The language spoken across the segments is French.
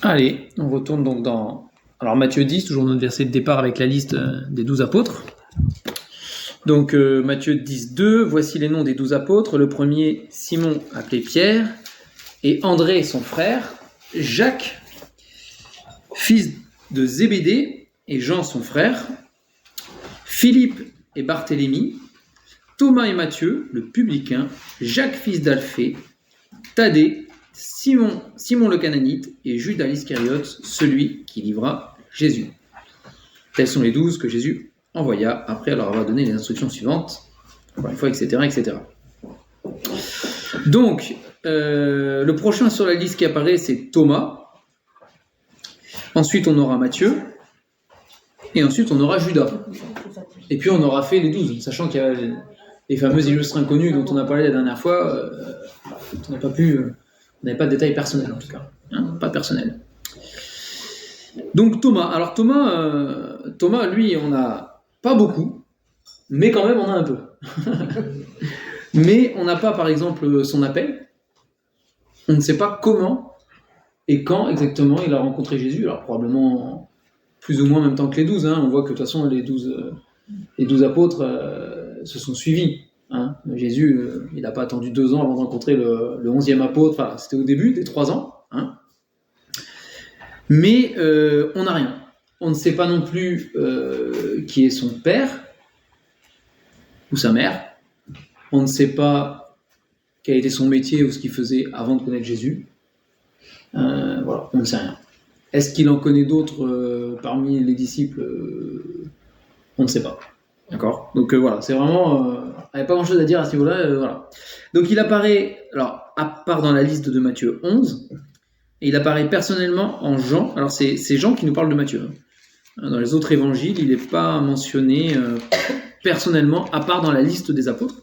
Allez, on retourne donc dans... Alors Matthieu 10, toujours notre verset de départ avec la liste des 12 apôtres. Donc Matthieu 10, 2, voici les noms des 12 apôtres. Le premier, Simon, appelé Pierre, et André, son frère, Jacques, fils de Zébédée, et Jean, son frère, Philippe et Barthélemy, Thomas et Matthieu, le publicain, Jacques, fils d'Alphée, Thaddée, Simon le Cananite et Judas l'Iscariote, celui qui livra Jésus. Tels sont les 12 que Jésus envoya après leur avoir donné les instructions suivantes, encore une fois, etc. etc. Donc, le prochain sur la liste qui apparaît, c'est Thomas. Ensuite, on aura Matthieu. Et ensuite, on aura Judas. Et puis, on aura fait les 12, sachant qu'il y a les fameux illustres inconnus dont on a parlé la dernière fois. On n'avait pas de détails personnels, en tout cas. Hein, pas personnels. Donc, Thomas. Alors, Thomas, lui, on n'a pas beaucoup, mais quand même, on a un peu. Mais on n'a pas, par exemple, son appel. On ne sait pas comment et quand exactement il a rencontré Jésus. Alors, probablement plus ou moins en même temps que les 12. Hein. On voit que de toute façon, les 12 apôtres se sont suivis. Hein. Jésus, il n'a pas attendu 2 ans avant de rencontrer le 11e apôtre. Enfin, c'était au début des 3 ans. Hein. Mais on n'a rien. On ne sait pas non plus qui est son père ou sa mère. On ne sait pas quel était son métier ou ce qu'il faisait avant de connaître Jésus. Voilà, on ne sait rien. Est-ce qu'il en connaît d'autres parmi les disciples on ne sait pas. D'accord. Donc voilà, c'est vraiment... il n'y a pas grand-chose à dire à ce niveau-là. Voilà. Donc il apparaît, alors, à part dans la liste de Matthieu 11, et il apparaît personnellement en Jean. Alors c'est Jean qui nous parle de Matthieu. Hein. Dans les autres évangiles, il n'est pas mentionné personnellement, à part dans la liste des apôtres.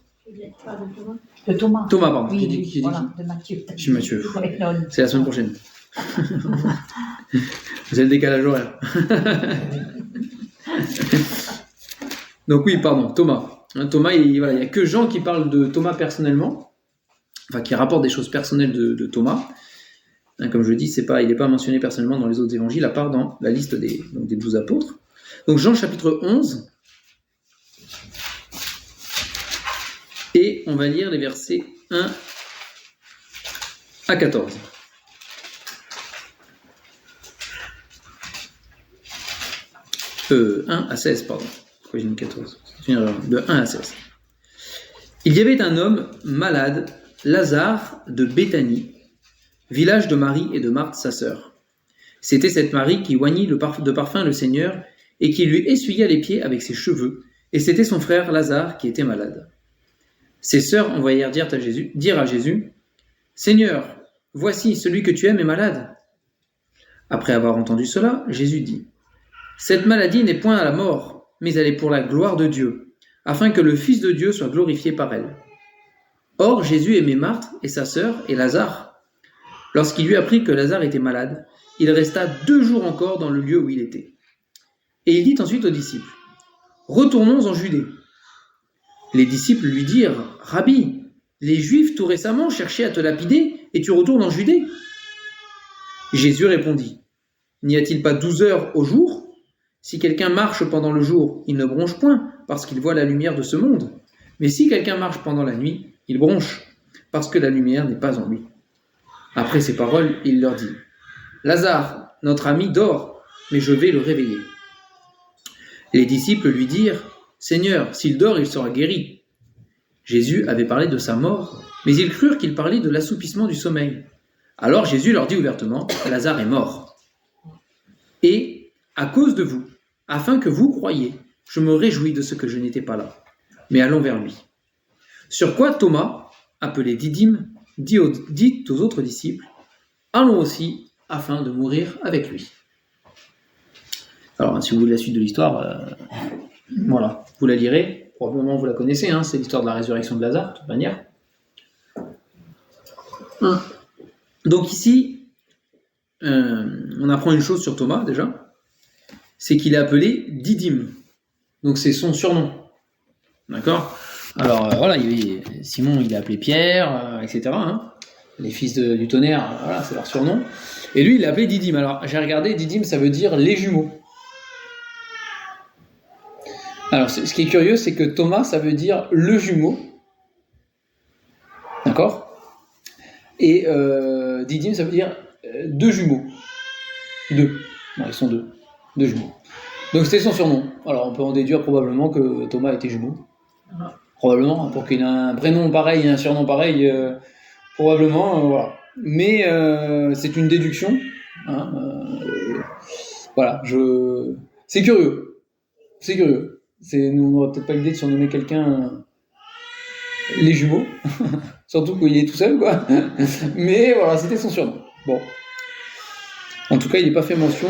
De Thomas. Thomas, pardon. Oui, J'ai dit voilà, de Matthieu. Je suis Matthieu. C'est la semaine prochaine. Vous avez le décalage horaire. Donc oui, pardon, Thomas. Thomas, il n'y a que Jean qui parle de Thomas personnellement, enfin qui rapporte des choses personnelles de Thomas. Comme je le dis, il n'est pas mentionné personnellement dans les autres évangiles, à part dans la liste des 12 apôtres. Donc Jean chapitre 11, et on va lire les versets 1 à 14. « 1 à 16, pardon. Pourquoi j'ai mis 14 ? C'est une erreur. De 1 à 16. « Il y avait un homme malade, Lazare de Béthanie, village de Marie et de Marthe, sa sœur. C'était cette Marie qui oignit de parfum le Seigneur et qui lui essuya les pieds avec ses cheveux, et c'était son frère Lazare qui était malade. Ses sœurs envoyèrent dire à Jésus, « Seigneur, voici, celui que tu aimes est malade. » Après avoir entendu cela, Jésus dit, « Cette maladie n'est point à la mort, mais elle est pour la gloire de Dieu, afin que le Fils de Dieu soit glorifié par elle. » Or, Jésus aimait Marthe et sa sœur et Lazare. Lorsqu'il lui apprit que Lazare était malade, il resta 2 jours encore dans le lieu où il était. Et il dit ensuite aux disciples, « Retournons en Judée. » Les disciples lui dirent, « Rabbi, les Juifs tout récemment cherchaient à te lapider et tu retournes en Judée ?» Jésus répondit, « N'y a-t-il pas 12 heures au jour ? Si quelqu'un marche pendant le jour, il ne bronche point, parce qu'il voit la lumière de ce monde. Mais si quelqu'un marche pendant la nuit, il bronche, parce que la lumière n'est pas en lui. » Après ces paroles, il leur dit, « Lazare, notre ami dort, mais je vais le réveiller. » Les disciples lui dirent, « Seigneur, s'il dort, il sera guéri. » Jésus avait parlé de sa mort, mais ils crurent qu'il parlait de l'assoupissement du sommeil. Alors Jésus leur dit ouvertement, « Lazare est mort. Et, à cause de vous, afin que vous croyiez, je me réjouis de ce que je n'étais pas là. Mais allons vers lui. » Sur quoi Thomas, appelé Didyme, dit aux autres disciples, « Allons aussi, afin de mourir avec lui. » Alors, si vous voulez la suite de l'histoire, voilà, vous la lirez, probablement vous la connaissez, hein, c'est l'histoire de la résurrection de Lazare, de toute manière. Donc ici, on apprend une chose sur Thomas, déjà, c'est qu'il est appelé Didyme, donc c'est son surnom, d'accord ? Alors voilà, Simon il est appelé Pierre, etc. Hein. Les fils du tonnerre, voilà, c'est leur surnom. Et lui, il l'appelait Didyme. Alors, j'ai regardé, Didyme, ça veut dire les jumeaux. Alors, ce qui est curieux, c'est que Thomas, ça veut dire le jumeau. D'accord ? Et Didyme, ça veut dire deux jumeaux. Deux. Non, ils sont deux. Deux jumeaux. Donc, c'était son surnom. Alors, on peut en déduire probablement que Thomas était jumeau. Probablement, pour qu'il ait un prénom pareil et un surnom pareil, probablement, voilà. Mais c'est une déduction. Hein, voilà, c'est curieux. C'est curieux. Nous, on n'aurait peut-être pas l'idée de surnommer quelqu'un les jumeaux. Surtout qu'il est tout seul, quoi. Mais voilà, c'était son surnom. Bon. En tout cas, il n'est pas fait mention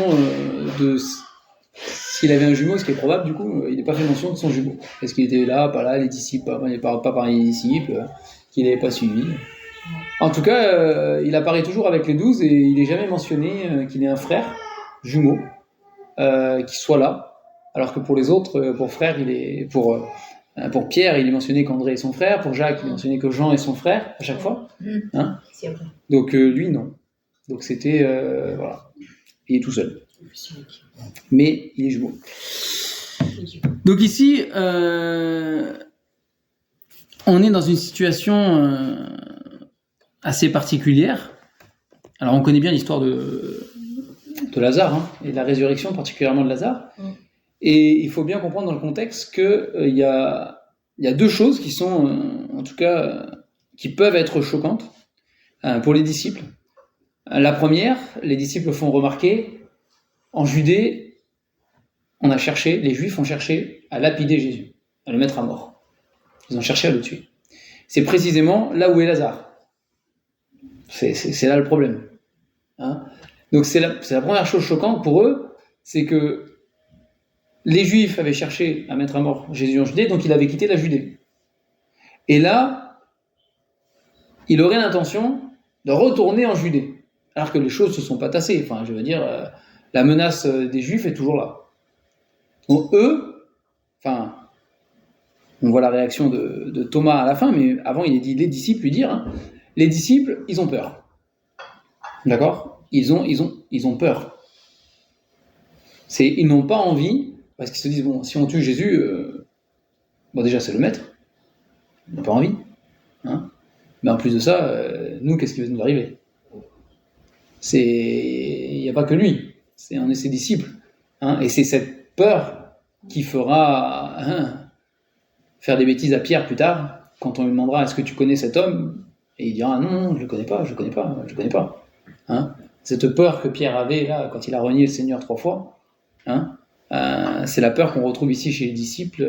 de... S'il avait un jumeau, ce qui est probable, du coup, il n'est pas fait mention de son jumeau. Est-ce qu'il était là, pas là, les disciples, pas parmi les disciples, qu'il n'avait pas suivi. En tout cas, il apparaît toujours avec les 12 et il n'est jamais mentionné qu'il ait un frère jumeau qui soit là. Alors que pour les autres, pour Pierre, il est mentionné qu'André est son frère. Pour Jacques, il est mentionné que Jean est son frère à chaque fois. Hein, donc lui, non. Donc c'était voilà, il est tout seul. Mais il est jumeau. Donc ici, on est dans une situation assez particulière. Alors on connaît bien l'histoire de Lazare hein, et de la résurrection particulièrement de Lazare. Et il faut bien comprendre dans le contexte qu'il y a deux choses qui sont, en tout cas, qui peuvent être choquantes pour les disciples. La première, les disciples font remarquer, en Judée, les Juifs ont cherché à lapider Jésus, à le mettre à mort. Ils ont cherché à le tuer. C'est précisément là où est Lazare. C'est là le problème. Hein, donc c'est la première chose choquante pour eux, c'est que les Juifs avaient cherché à mettre à mort Jésus en Judée, donc il avait quitté la Judée. Et là, il aurait l'intention de retourner en Judée, alors que les choses ne se sont pas tassées. Enfin, je veux dire, la menace des Juifs est toujours là. Donc eux, enfin, on voit la réaction de Thomas à la fin, mais avant il est dit les disciples lui dire, hein, les disciples, ils ont peur. D'accord ? Ils ont peur. Ils n'ont pas envie, parce qu'ils se disent, bon, si on tue Jésus, bon déjà c'est le maître, on n'a pas envie. Hein, mais en plus de ça, nous, qu'est-ce qui va nous arriver ? Il n'y a pas que lui, on est ses disciples. Hein, et c'est cette peur qui fera faire des bêtises à Pierre plus tard, quand on lui demandera, est-ce que tu connais cet homme ? Et il dira, non, je ne le connais pas. Hein, cette peur que Pierre avait là, quand il a renié le Seigneur 3 fois, hein, c'est la peur qu'on retrouve ici chez les disciples.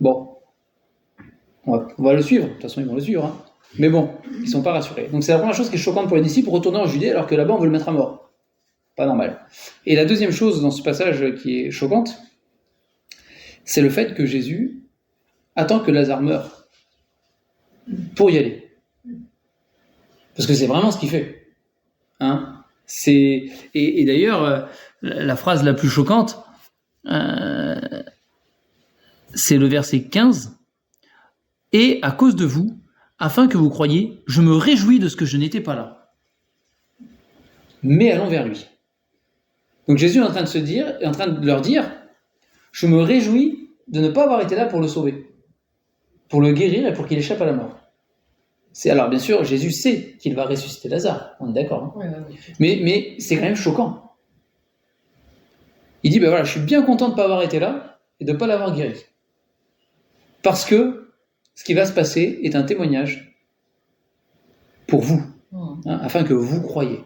Bon, on va le suivre, de toute façon ils vont le suivre, hein. Mais bon, ils ne sont pas rassurés. Donc c'est la première chose qui est choquante pour les disciples, retourner en Judée alors que là-bas on veut le mettre à mort. Pas normal. Et la deuxième chose dans ce passage qui est choquante, c'est le fait que Jésus attend que Lazare meure pour y aller. Parce que c'est vraiment ce qu'il fait. Hein, et d'ailleurs, la phrase la plus choquante, c'est le verset 15. « Et à cause de vous, afin que vous croyiez, je me réjouis de ce que je n'étais pas là. » Mais allons vers lui. Donc Jésus est en train de leur dire, je me réjouis de ne pas avoir été là pour le sauver, pour le guérir et pour qu'il échappe à la mort. Alors bien sûr, Jésus sait qu'il va ressusciter Lazare, on est d'accord. Hein, oui. Mais c'est quand même choquant. Il dit, ben voilà, je suis bien content de ne pas avoir été là et de ne pas l'avoir guéri. Parce que ce qui va se passer est un témoignage pour vous, hein, afin que vous croyiez.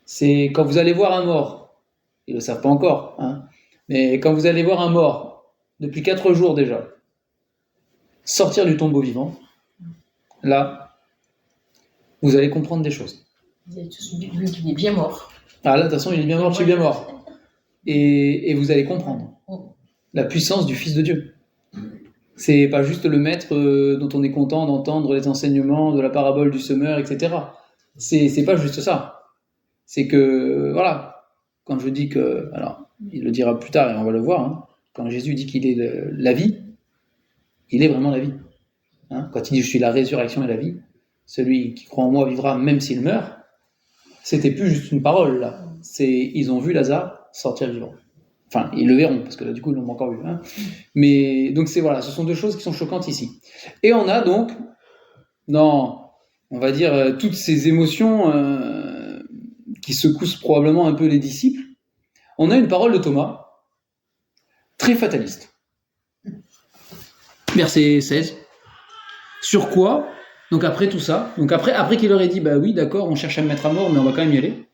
C'est quand vous allez voir un mort, ils ne le savent pas encore, hein, mais quand vous allez voir un mort, depuis 4 jours déjà, sortir du tombeau vivant, là, vous allez comprendre des choses. Vous avez tous vu qu'il est bien mort. Ah là, de toute façon, il est bien mort, je suis bien mort. Et vous allez comprendre la puissance du Fils de Dieu. C'est pas juste le maître dont on est content d'entendre les enseignements de la parabole du semeur, etc. C'est pas juste ça. C'est que, voilà, quand je dis que, alors, il le dira plus tard et on va le voir, hein, quand Jésus dit qu'il est la vie, il est vraiment la vie. Hein, quand il dit je suis la résurrection et la vie, celui qui croit en moi vivra même s'il meurt, C'était plus juste une parole, là. Ils ont vu Lazare sortir vivant. Enfin, ils le verront, parce que là, du coup, ils l'ont encore vu. Hein. Mais, donc, voilà, ce sont deux choses qui sont choquantes ici. Et on a donc, dans, on va dire, toutes ces émotions qui secouent probablement un peu les disciples, on a une parole de Thomas, très fataliste. Verset 16. Sur quoi, donc après tout ça, donc après qu'il leur ait dit, bah oui, d'accord, on cherche à me mettre à mort, mais on va quand même y aller.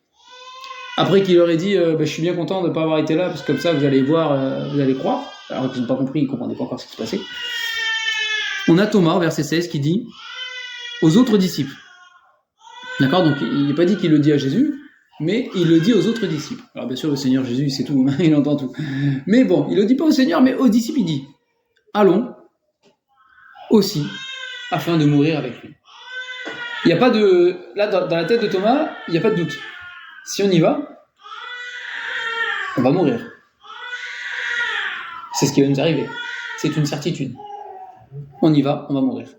Après qu'il leur ait dit, je suis bien content de ne pas avoir été là, parce que comme ça, vous allez voir, vous allez croire. Alors qu'ils n'ont pas compris, ils ne comprenaient pas encore ce qui se passait. On a Thomas, verset 16, qui dit aux autres disciples. D'accord, donc il n'est pas dit qu'il le dit à Jésus, mais il le dit aux autres disciples. Alors bien sûr, le Seigneur Jésus, il sait tout, il entend tout. Mais bon, il ne le dit pas au Seigneur, mais aux disciples, il dit, allons aussi, afin de mourir avec lui. Il n'y a pas de... Là, dans la tête de Thomas, il n'y a pas de doute. Si on y va, on va mourir. C'est ce qui va nous arriver. C'est une certitude. On y va, on va mourir.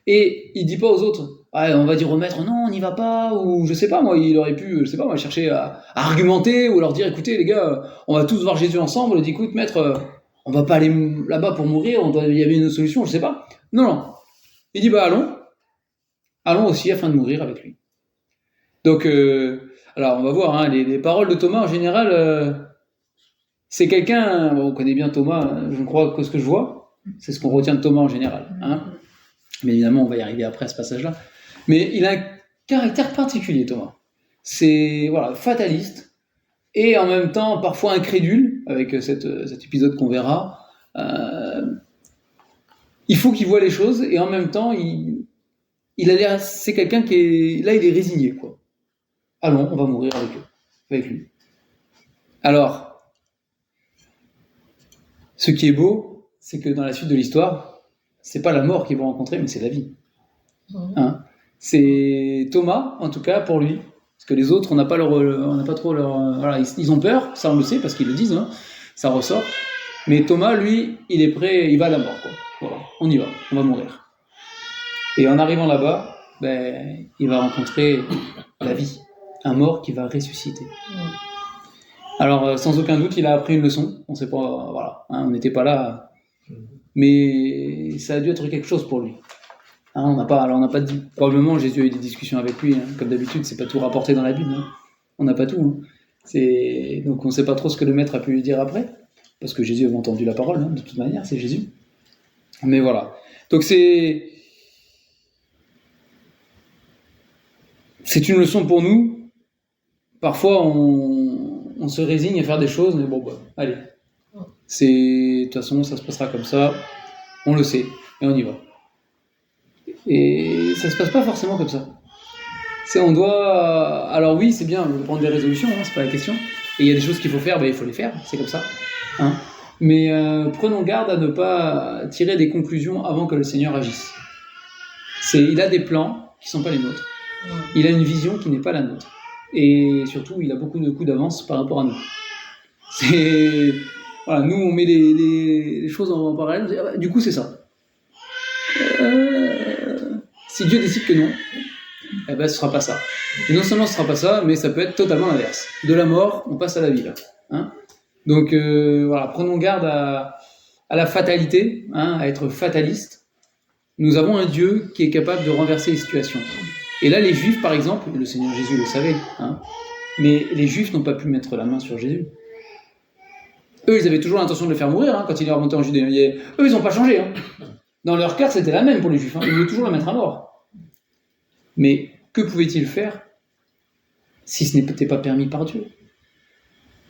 Et il ne dit pas aux autres, on va dire au maître, non, on n'y va pas, ou je sais pas, moi, il aurait pu, je sais pas, moi, chercher à argumenter, ou leur dire, écoutez, les gars, on va tous voir Jésus ensemble, il dit, écoute, maître, on va pas aller là-bas pour mourir, il y avait une autre solution, je sais pas. Non. Il dit, allons aussi afin de mourir avec lui. Donc, alors on va voir, hein, les paroles de Thomas en général, c'est quelqu'un, on connaît bien Thomas, je crois que ce que je vois, c'est ce qu'on retient de Thomas en général. Hein. Mais évidemment, on va y arriver après à ce passage-là. Mais il a un caractère particulier, Thomas. C'est fataliste et en même temps parfois incrédule, avec cet épisode qu'on verra. Il faut qu'il voit les choses et en même temps, il a l'air, c'est quelqu'un qui est là, il est résigné, quoi. Allons, on va mourir avec lui. Alors, ce qui est beau, c'est que dans la suite de l'histoire, c'est pas la mort qu'ils vont rencontrer, mais c'est la vie. Hein, c'est Thomas, en tout cas, pour lui, parce que les autres, on n'a pas trop leur, ils ont peur, ça on le sait parce qu'ils le disent, hein, ça ressort. Mais Thomas, lui, il est prêt, il va à la mort, quoi. Voilà, on y va, on va mourir. Et en arrivant là-bas, il va rencontrer la vie, un mort qui va ressusciter. Alors, sans aucun doute, il a appris une leçon. On sait pas, on n'était pas là, mais ça a dû être quelque chose pour lui. Hein, on n'a pas dit. Probablement, Jésus a eu des discussions avec lui. Hein. Comme d'habitude, c'est pas tout rapporté dans la Bible. Hein. On n'a pas tout. Hein. Donc, on ne sait pas trop ce que le maître a pu lui dire après, parce que Jésus avait entendu la parole. Hein, de toute manière, c'est Jésus. Mais voilà. Donc c'est une leçon pour nous. Parfois, on se résigne à faire des choses, mais allez. De toute façon, ça se passera comme ça. On le sait, et on y va. Et ça se passe pas forcément comme ça. On doit... Alors oui, c'est bien de prendre des résolutions, hein, c'est pas la question. Et il y a des choses qu'il faut faire, il faut les faire, c'est comme ça. Hein. Mais prenons garde à ne pas tirer des conclusions avant que le Seigneur agisse. Il a des plans qui ne sont pas les nôtres. Il a une vision qui n'est pas la nôtre. Et surtout, il a beaucoup de coups d'avance par rapport à nous. Nous, on met les choses en parallèle. Du coup, c'est ça. Si Dieu décide que non, ce ne sera pas ça. Et non seulement ce ne sera pas ça, mais ça peut être totalement l'inverse. De la mort, on passe à la vie, là. Hein. Donc, prenons garde à la fatalité, hein, à être fataliste. Nous avons un Dieu qui est capable de renverser les situations. Et là, les Juifs, par exemple, le Seigneur Jésus le savait, hein, mais les Juifs n'ont pas pu mettre la main sur Jésus. Eux, ils avaient toujours l'intention de le faire mourir, hein, quand il est remonté en Judée. Eux, ils n'ont pas changé. Hein. Dans leur cœur, c'était la même pour les Juifs. Hein. Ils voulaient toujours le mettre à mort. Mais que pouvait-il faire si ce n'était pas permis par Dieu ?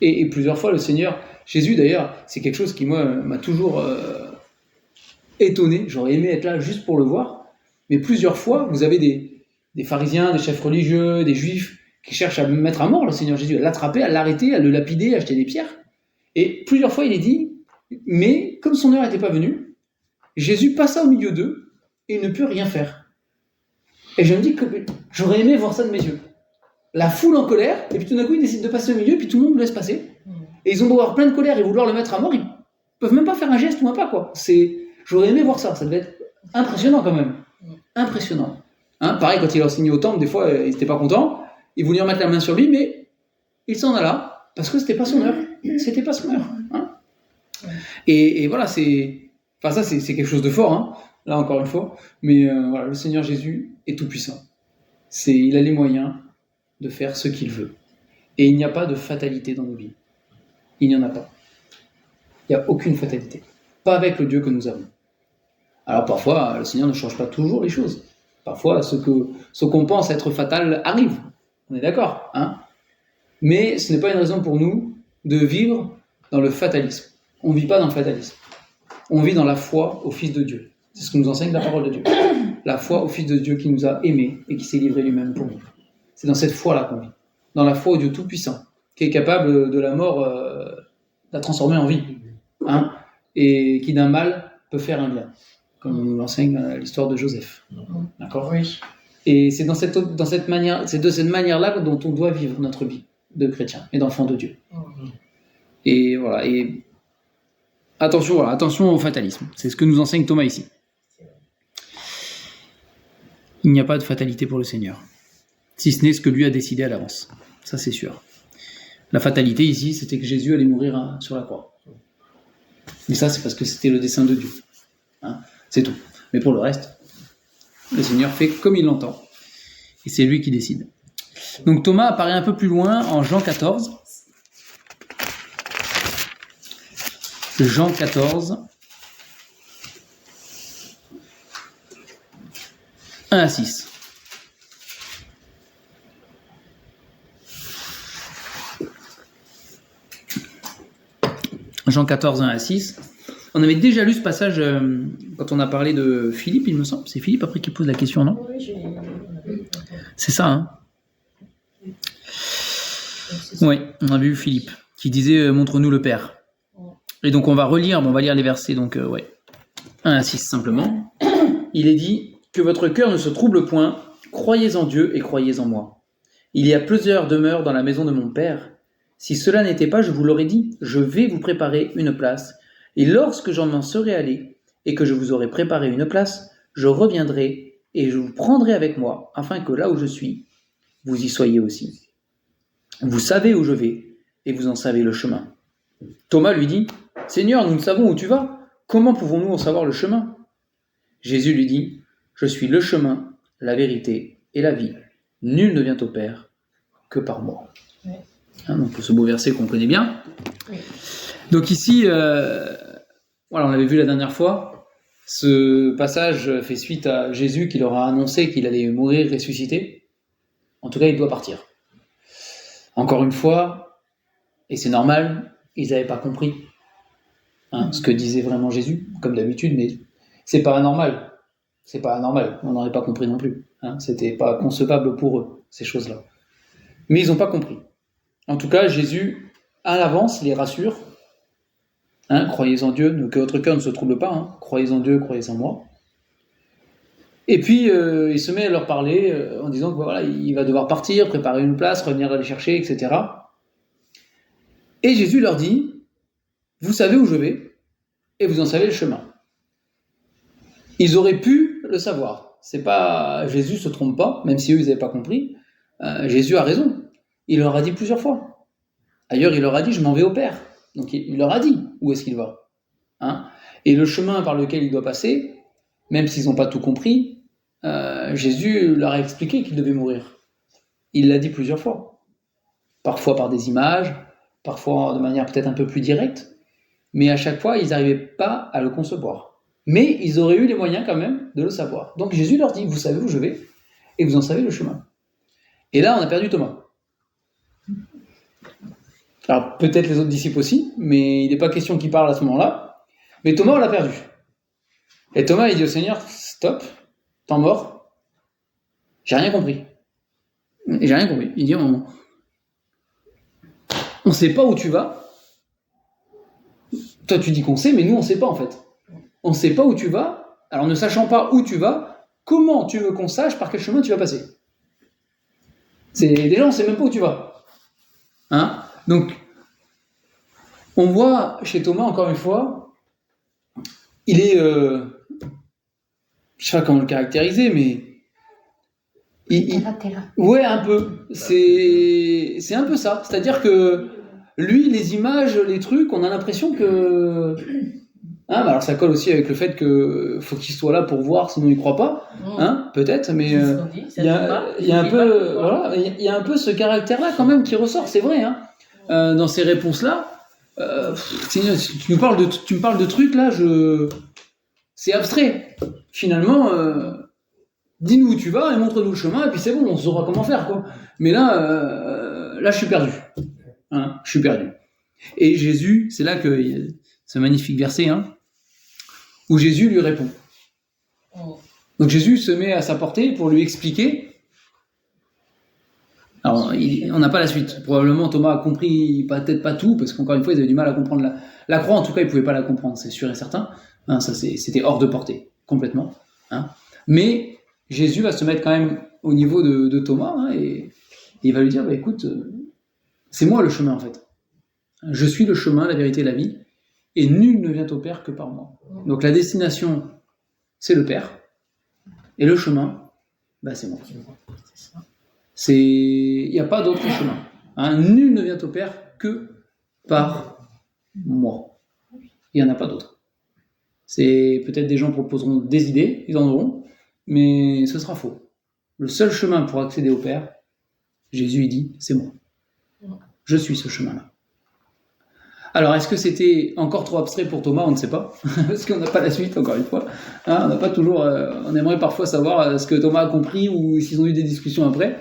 Et plusieurs fois, le Seigneur, Jésus d'ailleurs, c'est quelque chose qui, moi, m'a toujours étonné. J'aurais aimé être là juste pour le voir. Mais plusieurs fois, vous avez des pharisiens, des chefs religieux, des juifs qui cherchent à mettre à mort le Seigneur Jésus, à l'attraper, à l'arrêter, à le lapider, à jeter des pierres. Et plusieurs fois, il est dit, mais comme son heure n'était pas venue, Jésus passa au milieu d'eux et il ne put rien faire. Et je me dis que j'aurais aimé voir ça de mes yeux. La foule en colère, et puis tout d'un coup, ils décident de passer au milieu, et puis tout le monde le laisse passer. Et ils ont beau avoir plein de colère et vouloir le mettre à mort, ils peuvent même pas faire un geste ou un pas, quoi. J'aurais aimé voir ça, ça devait être impressionnant quand même. Impressionnant. Hein, pareil, quand il a enseigné au temple, des fois, ils n'étaient pas contents, ils voulaient mettre la main sur lui, mais il s'en alla, parce que c'était pas son heure. C'était pas son heure. Hein. Et voilà, c'est quelque chose de fort, hein, là encore une fois. Mais voilà, le Seigneur Jésus est tout puissant. Il a les moyens de faire ce qu'il veut. Et il n'y a pas de fatalité dans nos vies. Il n'y en a pas. Il n'y a aucune fatalité. Pas avec le Dieu que nous avons. Alors parfois, le Seigneur ne change pas toujours les choses. Parfois, ce qu'on pense être fatal arrive. On est d'accord, hein? Mais ce n'est pas une raison pour nous de vivre dans le fatalisme. On ne vit pas dans le fatalisme. On vit dans la foi au Fils de Dieu. C'est ce que nous enseigne la parole de Dieu. La foi au Fils de Dieu qui nous a aimés et qui s'est livré lui-même pour nous. C'est dans cette foi-là qu'on vit. Dans la foi au Dieu Tout-Puissant, qui est capable de la mort, de la transformer en vie. Hein, et qui d'un mal peut faire un bien. Comme nous l'enseigne l'histoire de Joseph. D'accord ? Oui. Et c'est dans cette manière, c'est de cette manière-là dont on doit vivre notre vie de chrétien et d'enfant de Dieu. Et voilà. Et attention au fatalisme. C'est ce que nous enseigne Thomas ici. Il n'y a pas de fatalité pour le Seigneur, si ce n'est ce que lui a décidé à l'avance. Ça, c'est sûr. La fatalité ici, c'était que Jésus allait mourir sur la croix. Mais ça, c'est parce que c'était le dessein de Dieu. Hein, c'est tout. Mais pour le reste, le Seigneur fait comme il l'entend. Et c'est lui qui décide. Donc Thomas apparaît un peu plus loin en Jean 14. Jean 14. 1 à 6. Jean 14, 1 à 6. On avait déjà lu ce passage quand on a parlé de Philippe, il me semble. C'est Philippe après qui pose la question, non ? Oui, c'est ça, hein ? Oui, on a vu Philippe qui disait montre-nous le Père. Et donc on va lire les versets, donc 1 à 6 simplement. Il est dit que votre cœur ne se trouble point, croyez en Dieu et croyez en moi. Il y a plusieurs demeures dans la maison de mon Père. Si cela n'était pas, je vous l'aurais dit, je vais vous préparer une place. Et lorsque j'en m'en serai allé, et que je vous aurai préparé une place, je reviendrai, et je vous prendrai avec moi, afin que là où je suis, vous y soyez aussi. Vous savez où je vais, et vous en savez le chemin. Thomas lui dit, « Seigneur, nous ne savons où tu vas. Comment pouvons-nous en savoir le chemin ?» Jésus lui dit, « Je suis le chemin, la vérité et la vie. Nul ne vient au Père que par moi. » Hein, donc ce beau verset qu'on connaît bien. Oui. Donc ici, on l'avait vu la dernière fois, ce passage fait suite à Jésus qui leur a annoncé qu'il allait mourir, ressusciter. En tout cas, il doit partir. Encore une fois, et c'est normal, ils n'avaient pas compris ce que disait vraiment Jésus, comme d'habitude, mais c'est pas anormal. C'est pas anormal, on n'aurait pas compris non plus. C'était pas concevable pour eux, ces choses-là. Mais ils n'ont pas compris. En tout cas, Jésus, à l'avance, les rassure. Croyez en Dieu, que votre cœur ne se trouble pas. Croyez en Dieu, croyez en moi. Et puis, il se met à leur parler en disant que voilà, il va devoir partir, préparer une place, revenir les chercher, etc. Et Jésus leur dit, vous savez où je vais, et vous en savez le chemin. Ils auraient pu le savoir. C'est pas, Jésus se trompe pas, même si eux, ils n'avaient pas compris. Jésus a raison. Il leur a dit plusieurs fois. Ailleurs, il leur a dit, je m'en vais au Père. Donc, il leur a dit où est-ce qu'il va. Et le chemin par lequel il doit passer, même s'ils n'ont pas tout compris, Jésus leur a expliqué qu'il devait mourir. Il l'a dit plusieurs fois. Parfois par des images, parfois de manière peut-être un peu plus directe, mais à chaque fois, ils n'arrivaient pas à le concevoir. Mais ils auraient eu les moyens quand même de le savoir. Donc Jésus leur dit, vous savez où je vais, et vous en savez le chemin. Et là, on a perdu Thomas. Alors peut-être les autres disciples aussi, mais il n'est pas question qu'il parle à ce moment-là. Mais Thomas, on l'a perdu. Et Thomas, il dit au Seigneur, stop, temps mort, j'ai rien compris. J'ai rien compris. Il dit, on ne sait pas où tu vas. Toi, tu dis qu'on sait, mais nous, on ne sait pas en fait. On ne sait pas où tu vas. Alors, ne sachant pas où tu vas, comment tu veux qu'on sache par quel chemin tu vas passer ? Déjà, on ne sait même pas où tu vas. Donc, on voit chez Thomas, encore une fois, il est... je ne sais pas comment le caractériser, mais Ouais, un peu. C'est un peu ça. C'est-à-dire que lui, les images, les trucs, on a l'impression que... Hein, bah alors ça colle aussi avec le fait que faut qu'il soit là pour voir, sinon il croit pas, hein, peut-être, mais il y a un peu, voilà, il y a un peu ce caractère-là quand même qui ressort, c'est vrai, hein, dans ces réponses-là. Tu me parles de trucs là, c'est abstrait. Finalement, dis-nous où tu vas et montre-nous le chemin et puis c'est bon, on saura comment faire quoi. Mais là, je suis perdu, hein, je suis perdu. Et Jésus, c'est là que ce magnifique verset, hein, où Jésus lui répond. Donc Jésus se met à sa portée pour lui expliquer. Alors, on n'a pas la suite. Probablement Thomas a compris peut-être pas tout, parce qu'encore une fois, ils avaient du mal à comprendre la croix. En tout cas, ils ne pouvaient pas la comprendre, c'est sûr et certain. Hein, ça, c'était hors de portée, complètement. Hein. Mais Jésus va se mettre quand même au niveau de Thomas, hein, et il va lui dire, bah, écoute, c'est moi le chemin en fait. Je suis le chemin, la vérité et la vie. Et nul ne vient au Père que par moi. Donc la destination, c'est le Père. Et le chemin, bah, c'est moi. Il n'y a pas d'autre chemin. Hein, nul ne vient au Père que par moi. Il n'y en a pas d'autre. C'est peut-être des gens proposeront des idées, ils en auront, mais ce sera faux. Le seul chemin pour accéder au Père, Jésus il dit, c'est moi. Je suis ce chemin-là. Alors, est-ce que c'était encore trop abstrait pour Thomas? On ne sait pas, parce qu'on n'a pas la suite, encore une fois. Hein, on n'a pas toujours... on aimerait parfois savoir ce que Thomas a compris ou s'ils ont eu des discussions après.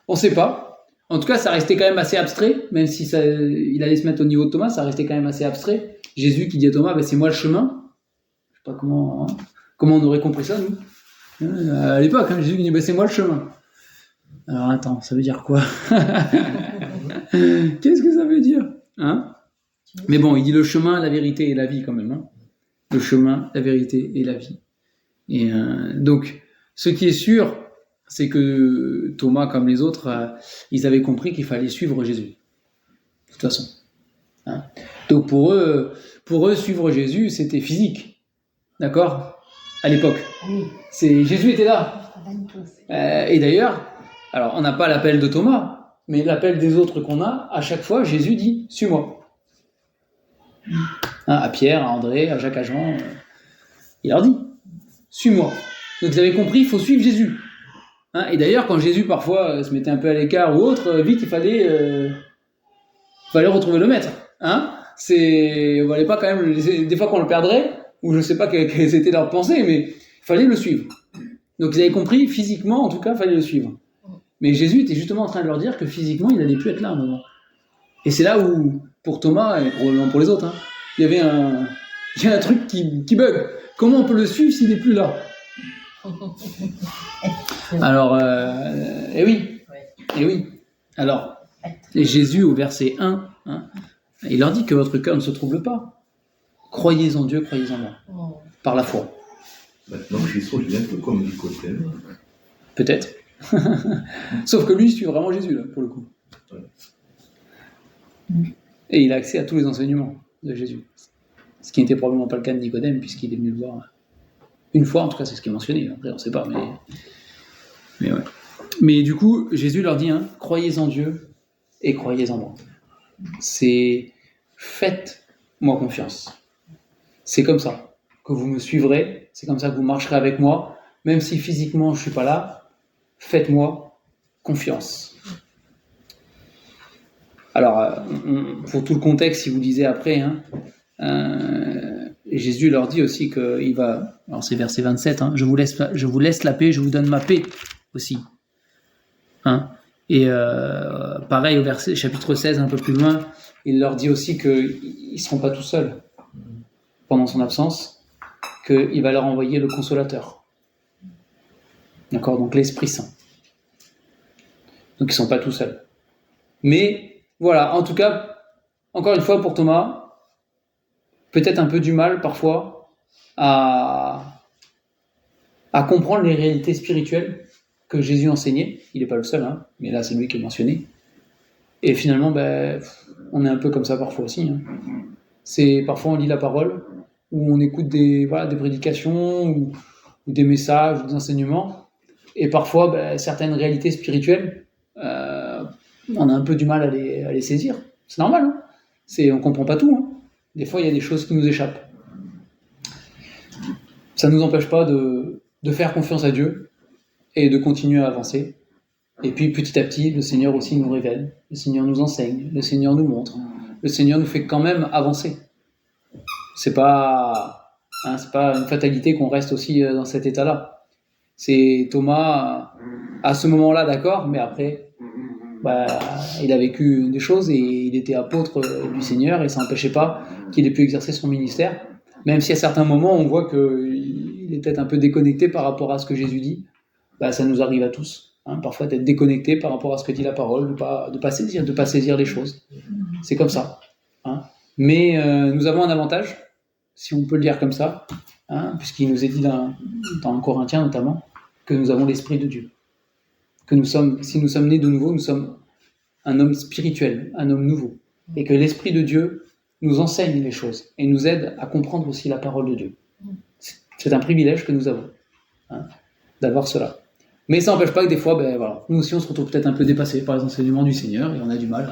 On ne sait pas. En tout cas, ça restait quand même assez abstrait, même si il allait se mettre au niveau de Thomas, ça restait quand même assez abstrait. Jésus qui dit à Thomas, bah, c'est moi le chemin. Je ne sais pas comment on aurait compris ça, nous. À l'époque, hein, Jésus qui dit, bah, c'est moi le chemin. Alors, attends, ça veut dire quoi? Qu'est-ce que ça veut dire? Hein? Mais bon, il dit le chemin, la vérité et la vie quand même. Hein. Le chemin, la vérité et la vie. Et donc, ce qui est sûr, c'est que Thomas, comme les autres, ils avaient compris qu'il fallait suivre Jésus. De toute façon. Hein. Donc pour eux, suivre Jésus, c'était physique. D'accord? À l'époque. Oui. Jésus était là. Et d'ailleurs, alors on n'a pas l'appel de Thomas, mais l'appel des autres qu'on a, à chaque fois, Jésus dit « Suis-moi ». Hein, à Pierre, à André, à Jacques, à Jean, il leur dit « Suis-moi ». Donc vous avez compris, il faut suivre Jésus. Hein, et d'ailleurs, quand Jésus parfois se mettait un peu à l'écart ou autre, vite il fallait retrouver le maître. Hein, on valait pas quand même des fois qu'on le perdrait, ou je sais pas quelles étaient leurs pensées, mais il fallait le suivre. Donc vous avez compris, physiquement en tout cas, il fallait le suivre. Mais Jésus était justement en train de leur dire que physiquement il n'allait plus être là à un moment. Et c'est là où, pour Thomas et probablement pour les autres, hein, il y a un truc qui bug. Comment on peut le suivre s'il n'est plus là? Alors, eh oui. Alors, Jésus au verset 1, hein, il leur dit que votre cœur ne se trouble pas. Croyez en Dieu, croyez en moi. Par la foi. Maintenant, Jésus est un peu comme Nicodème. Peut-être. Sauf que lui, il suit vraiment Jésus, là, pour le coup. Et il a accès à tous les enseignements de Jésus. Ce qui n'était probablement pas le cas de Nicodème, puisqu'il est venu le voir une fois, en tout cas, c'est ce qui est mentionné. Après, on ne sait pas, mais ouais. Mais du coup, Jésus leur dit, hein, croyez en Dieu et croyez en moi. C'est faites-moi confiance. C'est comme ça que vous me suivrez, c'est comme ça que vous marcherez avec moi, même si physiquement je ne suis pas là, faites-moi confiance. Alors, pour tout le contexte, si vous lisez après, hein, Jésus leur dit aussi qu'il va, alors c'est verset 27, hein, je vous laisse la paix, je vous donne ma paix aussi. Hein, et pareil au verset chapitre 16, un peu plus loin, il leur dit aussi qu'ils ne seront pas tout seuls pendant son absence, qu'il va leur envoyer le consolateur. D'accord, donc l'Esprit Saint. Donc ils ne sont pas tout seuls. Mais voilà, en tout cas, encore une fois pour Thomas, peut-être un peu du mal parfois à comprendre les réalités spirituelles que Jésus enseignait. Il n'est pas le seul, hein, mais là c'est lui qui est mentionné. Et finalement, on est un peu comme ça parfois aussi. Hein. Parfois on lit la parole, ou on écoute des prédications, ou des messages, ou des enseignements, Et parfois, certaines réalités spirituelles, on a un peu du mal à les saisir. C'est normal, hein. On ne comprend pas tout. Hein. Des fois, il y a des choses qui nous échappent. Ça ne nous empêche pas de faire confiance à Dieu et de continuer à avancer. Et puis, petit à petit, le Seigneur aussi nous révèle, le Seigneur nous enseigne, le Seigneur nous montre, le Seigneur nous fait quand même avancer. C'est pas une fatalité qu'on reste aussi dans cet état-là. C'est Thomas, à ce moment-là, d'accord, mais après, il a vécu des choses et il était apôtre du Seigneur et ça n'empêchait pas qu'il ait pu exercer son ministère, même si à certains moments on voit qu'il est peut-être un peu déconnecté par rapport à ce que Jésus dit. Ça nous arrive à tous, hein, parfois d'être déconnecté par rapport à ce que dit la parole, de pas saisir les choses. C'est comme ça, hein. Mais nous avons un avantage, si on peut le dire comme ça, hein, puisqu'il nous est dit dans Corinthiens notamment que nous avons l'Esprit de Dieu. Si nous sommes nés de nouveau, nous sommes un homme spirituel, un homme nouveau. Et que l'Esprit de Dieu nous enseigne les choses et nous aide à comprendre aussi la parole de Dieu. C'est un privilège que nous avons, hein, d'avoir cela. Mais ça n'empêche pas que des fois, nous aussi on se retrouve peut-être un peu dépassés par les enseignements du Seigneur et on a du mal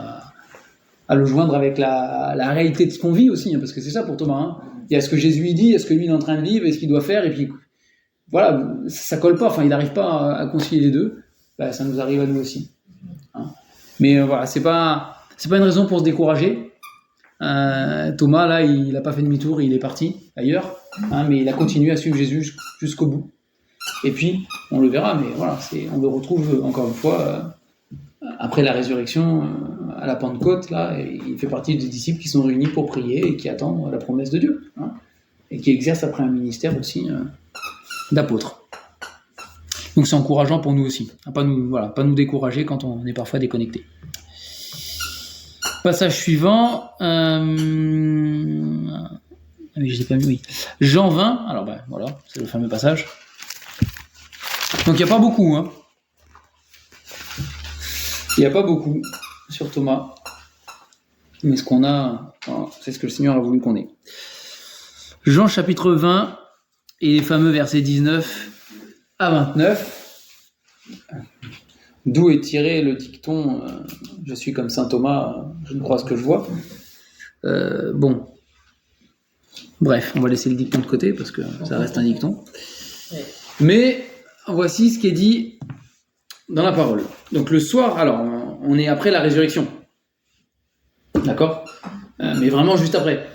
à le joindre avec la réalité de ce qu'on vit aussi, hein, parce que c'est ça pour Thomas. Hein. Il y a ce que Jésus lui dit, il y a ce que lui il est en train de vivre et ce qu'il doit faire, et puis voilà, ça colle pas, il n'arrive pas à concilier les deux. Ça nous arrive à nous aussi. Hein. Mais voilà, c'est pas une raison pour se décourager. Thomas, là, il n'a pas fait demi-tour, il est parti ailleurs, hein, mais il a continué à suivre Jésus jusqu'au bout. Et puis, on le verra, mais voilà, on le retrouve encore une fois après la résurrection à la Pentecôte, là, et il fait partie des disciples qui sont réunis pour prier et qui attendent la promesse de Dieu, hein, et qui exercent après un ministère aussi d'apôtre. Donc c'est encourageant pour nous aussi, à pas nous décourager quand on est parfois déconnecté. Passage suivant, je l'ai pas mis, oui. Jean 20, alors voilà, c'est le fameux passage. Donc il n'y a pas beaucoup, hein. Il n'y a pas beaucoup sur Thomas, mais ce qu'on a, c'est ce que le Seigneur a voulu qu'on ait. Jean chapitre 20 et les fameux versets 19 à 29, d'où est tiré le dicton je suis comme saint Thomas, je ne crois ce que je vois. Bref, on va laisser le dicton de côté parce que ça reste un dicton. Mais voici ce qui est dit dans la parole. Donc le soir, alors on est après la résurrection, d'accord, mais vraiment juste après.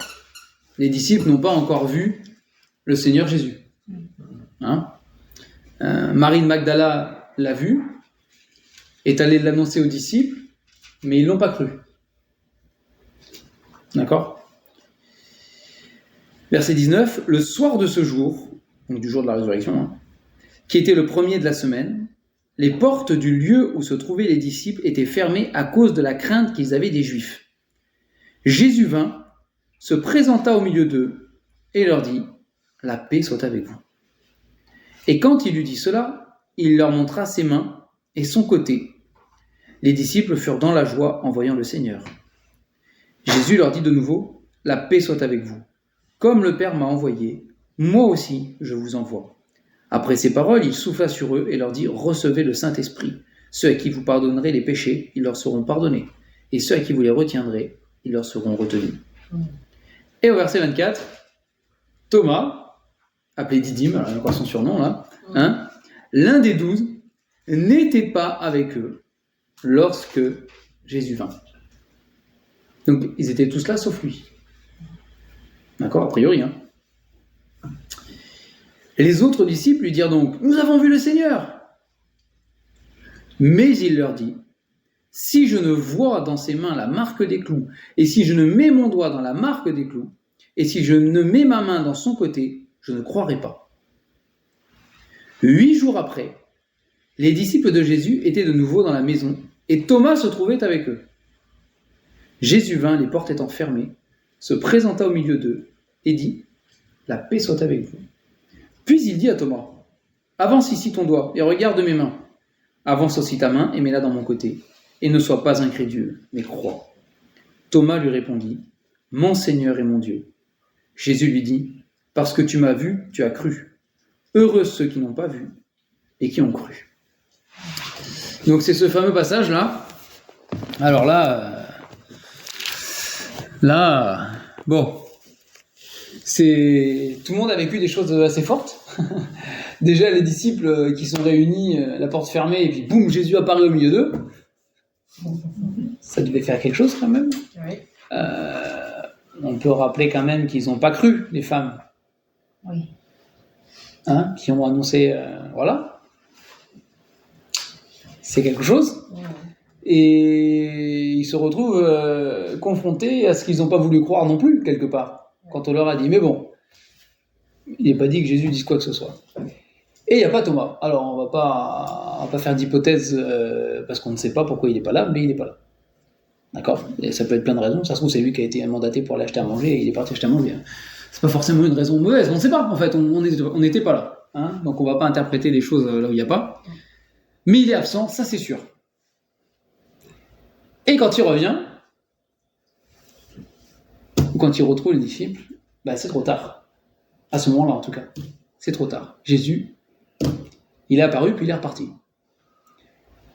Les disciples n'ont pas encore vu le Seigneur Jésus, hein. Marie de Magdala l'a vu, est allée l'annoncer aux disciples, mais ils ne l'ont pas cru. D'accord ? Verset 19, le soir de ce jour, donc du jour de la résurrection, hein, qui était le premier de la semaine, les portes du lieu où se trouvaient les disciples étaient fermées à cause de la crainte qu'ils avaient des Juifs. Jésus vint, se présenta au milieu d'eux et leur dit « La paix soit avec vous ». Et quand il eut dit cela, il leur montra ses mains et son côté. Les disciples furent dans la joie en voyant le Seigneur. Jésus leur dit de nouveau, « La paix soit avec vous. Comme le Père m'a envoyé, moi aussi je vous envoie. » Après ces paroles, il souffla sur eux et leur dit, « Recevez le Saint-Esprit. Ceux à qui vous pardonnerez les péchés, ils leur seront pardonnés. Et ceux à qui vous les retiendrez, ils leur seront retenus. » Et au verset 24, Thomas, appelé Didyme, alors il y a encore son surnom là, hein, l'un des 12, n'était pas avec eux lorsque Jésus vint. Donc ils étaient tous là sauf lui. D'accord, a priori. Hein. Les autres disciples lui dirent donc, « Nous avons vu le Seigneur !» Mais il leur dit, « Si je ne vois dans ses mains la marque des clous, et si je ne mets mon doigt dans la marque des clous, et si je ne mets ma main dans son côté, je ne croirai pas. » 8 jours après, les disciples de Jésus étaient de nouveau dans la maison, et Thomas se trouvait avec eux. Jésus vint, les portes étant fermées, se présenta au milieu d'eux, et dit, « La paix soit avec vous. » Puis il dit à Thomas, « Avance ici ton doigt, et regarde mes mains. Avance aussi ta main, et mets-la dans mon côté, et ne sois pas incrédule, mais crois. » Thomas lui répondit, « Mon Seigneur et mon Dieu. » Jésus lui dit, « Parce que tu m'as vu, tu as cru. Heureux ceux qui n'ont pas vu et qui ont cru. » Donc c'est ce fameux passage-là. Alors là, bon, c'est tout le monde a vécu des choses assez fortes. Déjà les disciples qui sont réunis, la porte fermée, et puis boum, Jésus apparaît au milieu d'eux. Ça devait faire quelque chose quand même. Oui. On peut rappeler quand même qu'ils n'ont pas cru, les femmes. Oui. Hein, qui ont annoncé, voilà. C'est quelque chose. Oui. Et ils se retrouvent confrontés à ce qu'ils n'ont pas voulu croire non plus, quelque part. Quand on leur a dit, mais bon, il n'est pas dit que Jésus dise quoi que ce soit. Et il n'y a pas Thomas. Alors, on va pas faire d'hypothèse parce qu'on ne sait pas pourquoi il n'est pas là, mais il n'est pas là. D'accord ? Et ça peut être plein de raisons. Ça se trouve, c'est lui qui a été mandaté pour aller acheter à manger et il est parti acheter à manger. C'est pas forcément une raison mauvaise. On ne sait pas, en fait. On n'était pas là. Hein ? Donc, on ne va pas interpréter les choses là où il n'y a pas. Mais il est absent, ça c'est sûr. Et quand il revient, ou quand il retrouve les disciples, bah, c'est trop tard. À ce moment-là, en tout cas. C'est trop tard. Jésus, il est apparu, puis il est reparti.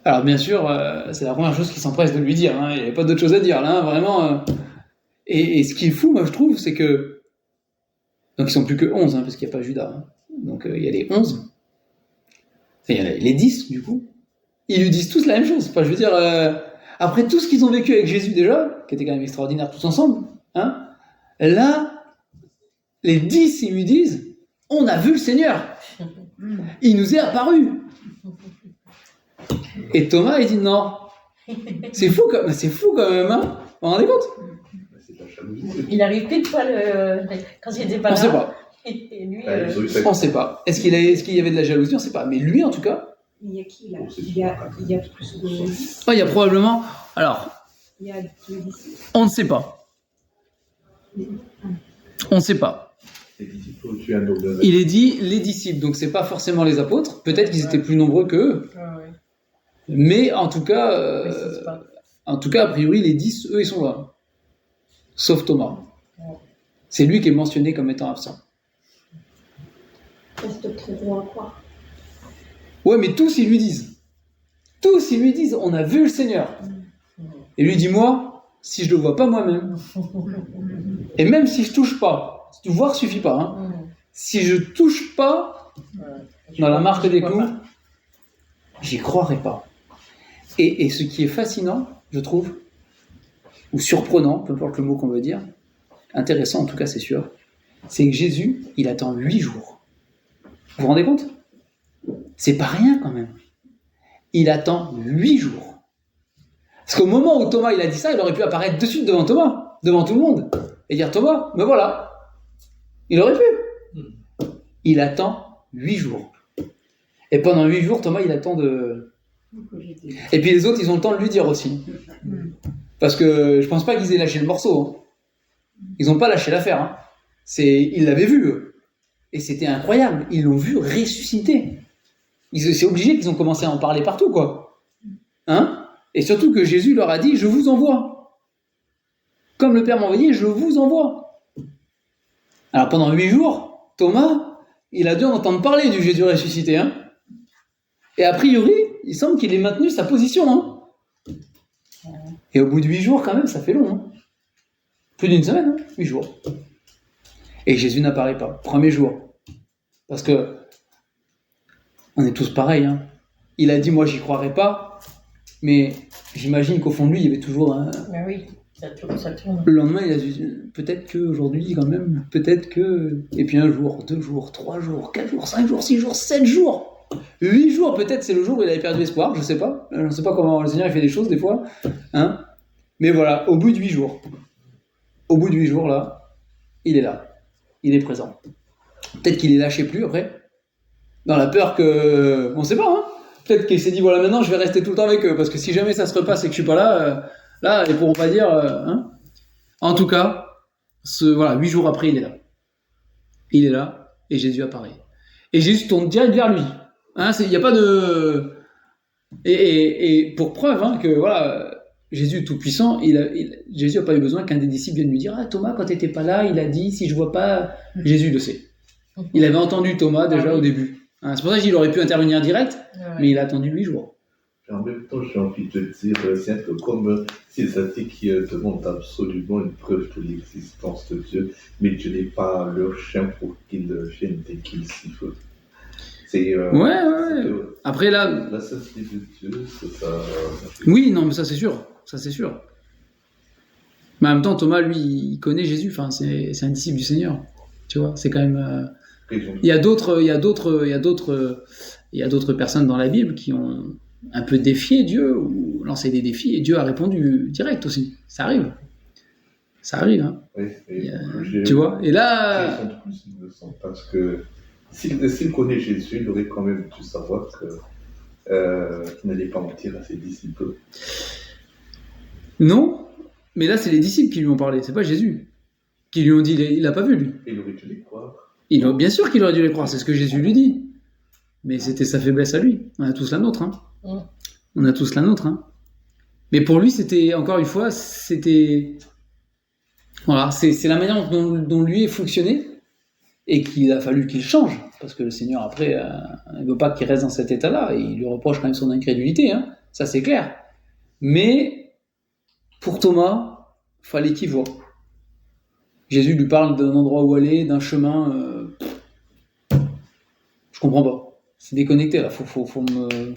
Alors, bien sûr, c'est la première chose qu'il s'empresse de lui dire. Hein. Il n'y avait pas d'autre chose à dire, là, hein, vraiment. Et ce qui est fou, moi, je trouve, c'est que... Donc, ils sont plus que 11, hein, parce qu'il n'y a pas Judas. Hein. Donc, il y a les 11. Il y a les 10, du coup. Ils lui disent tous la même chose. Enfin, je veux dire, après tout ce qu'ils ont vécu avec Jésus déjà, qui était quand même extraordinaire tous ensemble, hein, là, les 10, ils lui disent, on a vu le Seigneur. Il nous est apparu. Et Thomas, il dit non. C'est fou quand même, hein. Vous vous rendez compte ? C'est de la jalousie. Il arrive pile poil quand il n'était pas On là. ne sait pas. Et lui, On ne sait pas. Est-ce qu'il y avait de la jalousie ? On ne sait pas. Mais lui, en tout cas... Il y a qui là il y a plus de 10. Oh, il y a probablement... Alors, Il y a 2 disciples. on ne sait pas. On ne sait pas. Les disciples au-dessus un autre. Il est dit les disciples, donc c'est pas forcément les apôtres. Peut-être qu'ils étaient plus nombreux qu'eux. ouais. Mais en tout cas, Mais c'est pas- a priori, les 10, eux, ils sont là. Sauf Thomas. Ouais. C'est lui qui est mentionné comme étant absent. Est-ce que tu crois à quoi? Ouais, mais tous, ils lui disent. Tous, ils lui disent, on a vu le Seigneur. Et lui dit, moi, si je le vois pas moi-même, et même si je touche pas, voir suffit pas, hein. Si je touche pas dans la marque des clous, j'y croirai pas. Et ce qui est fascinant, je trouve, ou surprenant, peu importe le mot qu'on veut dire, intéressant en tout cas c'est sûr, c'est que Jésus, il attend 8 jours. Vous vous rendez compte ? C'est pas rien quand même. Il attend 8 jours. Parce qu'au moment où Thomas il a dit ça, il aurait pu apparaître de suite devant Thomas, devant tout le monde, et dire Thomas, me voilà. Il aurait pu. Il attend 8 jours. Et pendant 8 jours, Thomas il attend de... Et puis les autres, ils ont le temps de lui dire aussi. Parce que je pense pas qu'ils aient lâché le morceau. Hein. Ils n'ont pas lâché l'affaire. Hein. Ils l'avaient vu, eux. Et c'était incroyable. Ils l'ont vu ressusciter. C'est obligé qu'ils ont commencé à en parler partout, quoi. Hein ? Et surtout que Jésus leur a dit, je vous envoie. Comme le Père m'a envoyé, je vous envoie. Alors pendant 8 jours, Thomas, il a dû en entendre parler du Jésus ressuscité. Hein. Et a priori, il semble qu'il ait maintenu sa position. Hein. Et au bout de 8 jours, quand même, ça fait long. Hein. Plus d'une semaine, hein, 8 jours. Et Jésus n'apparaît pas. Premier jour. Parce que on est tous pareils. Hein. Il a dit, moi, j'y croirais pas. Mais j'imagine qu'au fond de lui, il y avait toujours un... Mais oui, ça tourne. Le lendemain, il a dit, peut-être qu'aujourd'hui, quand même, peut-être que... Et puis 1 jour, 2 jours, 3 jours, 4 jours, 5 jours, 6 jours, 7 jours. 8 jours, peut-être, c'est le jour où il avait perdu espoir, je sais pas. Je ne sais pas comment le Seigneur il fait des choses, des fois. Hein. Mais voilà, au bout de 8 jours. Au bout de 8 jours, là, il est là. Il est présent. Peut-être qu'il est lâché plus, après. Dans la peur que... On sait pas, hein. Peut-être qu'il s'est dit, voilà, maintenant, je vais rester tout le temps avec eux. Parce que si jamais ça se repasse et que je suis pas là, là, ils pourront pas dire... hein. En tout cas, voilà, 8 jours après, il est là. Il est là, et Jésus apparaît. Et Jésus tourne direct vers lui. Hein, il n'y a pas de... Et pour preuve hein, que voilà, Jésus est tout-puissant, Jésus n'a pas eu besoin qu'un des disciples vienne lui dire « Ah Thomas, quand tu n'étais pas là, il a dit, si je ne vois pas... » Jésus le sait. Il avait entendu Thomas déjà au début. Hein, c'est pour ça qu'il aurait pu intervenir direct, Ouais. mais il a attendu 8 jours. Et en même temps, j'ai envie de te dire, c'est un peu comme ces athées qui demandent absolument une preuve de l'existence de Dieu, mais Dieu n'est pas leur chien pour qu'ils viennent dès qu'ils s'y veulent. C'est Ouais. Après, là, la sainteté de Dieu, c'est ça. oui, non, mais ça c'est sûr. Ça c'est sûr. Mais en même temps, Thomas, lui, il connaît Jésus. Enfin, c'est un disciple du Seigneur. Tu vois, c'est quand même. Il y a d'autres personnes dans la Bible qui ont un peu défié Dieu ou lancé des défis et Dieu a répondu direct aussi. Ça arrive. Ça arrive, hein. Oui, Tu vois. Et là. Ils sont plus innocents parce que s'il connaît Jésus, il aurait quand même dû savoir qu'il n'allait pas mentir à ses disciples. Non, mais là, c'est les disciples qui lui ont parlé. C'est pas Jésus qui lui ont dit. Il l'a pas vu, lui. Et il aurait dû les croire. Bien sûr qu'il aurait dû les croire. C'est ce que Jésus lui dit. Mais c'était sa faiblesse à lui. On a tous la nôtre, hein. On a tous la nôtre, hein. Mais pour lui, c'était, encore une fois, c'était... Voilà, c'est la manière dont lui est fonctionné et qu'il a fallu qu'il change. Parce que le Seigneur, après, ne veut pas qu'il reste dans cet état-là. Et il lui reproche quand même son incrédulité, hein. Ça, c'est clair. Mais, pour Thomas, fallait qu'il voie. Jésus lui parle d'un endroit où aller, d'un chemin... Je comprends pas. C'est déconnecté, là. Faut me...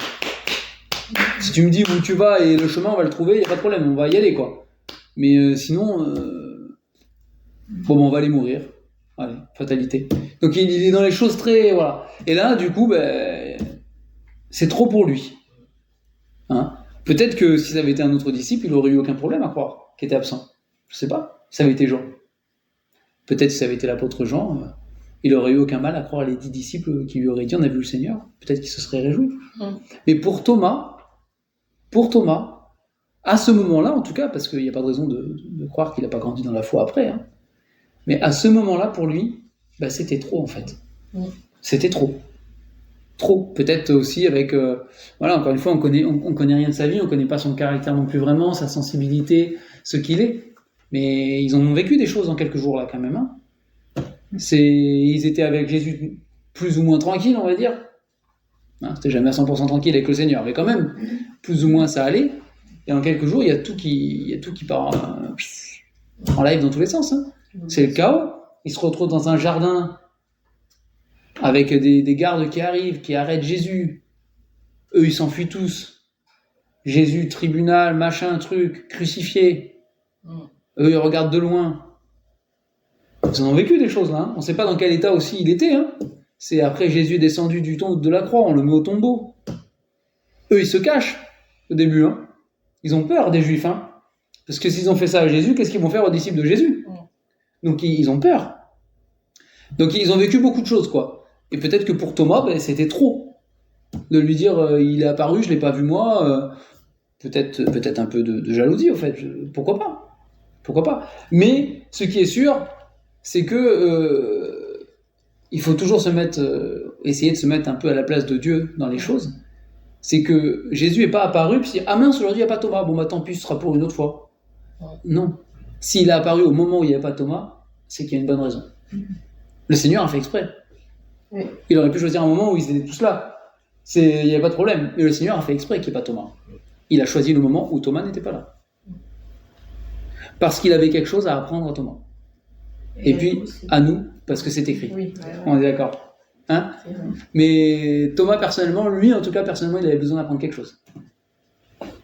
Si tu me dis où tu vas et le chemin, on va le trouver, il n'y a pas de problème, on va y aller, quoi. Mais sinon, on va aller mourir. Allez, fatalité. Donc il est dans les choses très... Voilà. Et là, du coup, c'est trop pour lui. Hein. Peut-être que si ça avait été un autre disciple, il aurait eu aucun problème à croire qu'il était absent. Je sais pas. Si ça avait été Jean. Peut-être si ça avait été l'apôtre Jean, il aurait eu aucun mal à croire les 10 disciples qui lui auraient dit on a vu le Seigneur. Peut-être qu'il se serait réjoui. Mais pour Thomas, à ce moment-là, en tout cas, parce qu'il n'y a pas de raison de croire qu'il n'a pas grandi dans la foi après, hein, mais à ce moment-là, pour lui, c'était trop, en fait. C'était trop. Trop. Peut-être aussi avec... voilà, encore une fois, on connaît rien de sa vie, on ne connaît pas son caractère non plus vraiment, sa sensibilité, ce qu'il est. Mais ils ont vécu des choses en quelques jours, là, quand même. Hein. Ils étaient avec Jésus plus ou moins tranquilles, on va dire. Hein, c'était jamais à 100% tranquille avec le Seigneur, mais quand même, plus ou moins ça allait. Et en quelques jours, il y a tout qui part en live dans tous les sens. Hein. C'est le chaos. Ils se retrouvent dans un jardin avec des gardes qui arrivent, qui arrêtent Jésus. Eux, ils s'enfuient tous. Jésus, tribunal, machin, truc, crucifié. Eux, ils regardent de loin. Ils en ont vécu des choses là. Hein. On ne sait pas dans quel état aussi il était. Hein. C'est après Jésus est descendu de la croix, on le met au tombeau. Eux, ils se cachent au début. Hein. Ils ont peur des Juifs. Hein. Parce que s'ils ont fait ça à Jésus, qu'est-ce qu'ils vont faire aux disciples de Jésus ? Donc ils ont peur. Donc ils ont vécu beaucoup de choses, quoi. Et peut-être que pour Thomas, c'était trop. De lui dire, il est apparu, je ne l'ai pas vu moi. Peut-être un peu de jalousie, en fait. Pourquoi pas ? Mais ce qui est sûr, c'est que il faut toujours essayer de se mettre un peu à la place de Dieu dans les choses. C'est que Jésus n'est pas apparu, puis ah mince, aujourd'hui il n'y a pas Thomas, tant pis, ce sera pour une autre fois. Non. S'il est apparu au moment où il n'y avait pas Thomas, c'est qu'il y a une bonne raison. Le Seigneur a fait exprès. Oui. Il aurait pu choisir un moment où ils étaient tous là. Il n'y avait pas de problème. Mais le Seigneur a fait exprès qu'il n'y ait pas Thomas. Il a choisi le moment où Thomas n'était pas là. Parce qu'il avait quelque chose à apprendre à Thomas. Et puis, à nous, parce que c'est écrit. Oui, On est d'accord. Hein ? Mais Thomas, personnellement, il avait besoin d'apprendre quelque chose.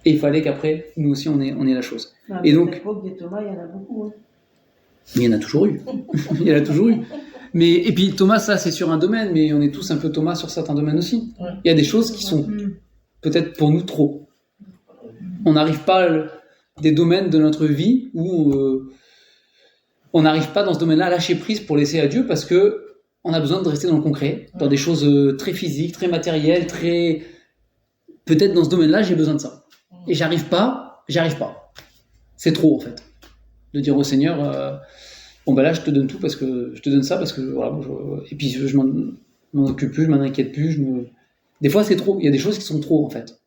Et il fallait qu'après, nous aussi, on ait la chose. Et donc, l'époque des Thomas, il y en a beaucoup. Hein. Il y en a toujours eu. Et puis Thomas, ça c'est sur un domaine, mais on est tous un peu Thomas sur certains domaines aussi. Il y a des choses qui sont peut-être pour nous trop. On n'arrive pas des domaines de notre vie où on n'arrive pas dans ce domaine-là à lâcher prise pour laisser à Dieu parce que on a besoin de rester dans le concret, dans des choses très physiques, très matérielles, très... Peut-être dans ce domaine-là, j'ai besoin de ça. Et j'y arrive pas. C'est trop en fait. De dire au Seigneur, là je te donne tout parce que je te donne ça parce que voilà, et puis je m'en occupe plus, je m'en inquiète plus, Des fois c'est trop, il y a des choses qui sont trop en fait,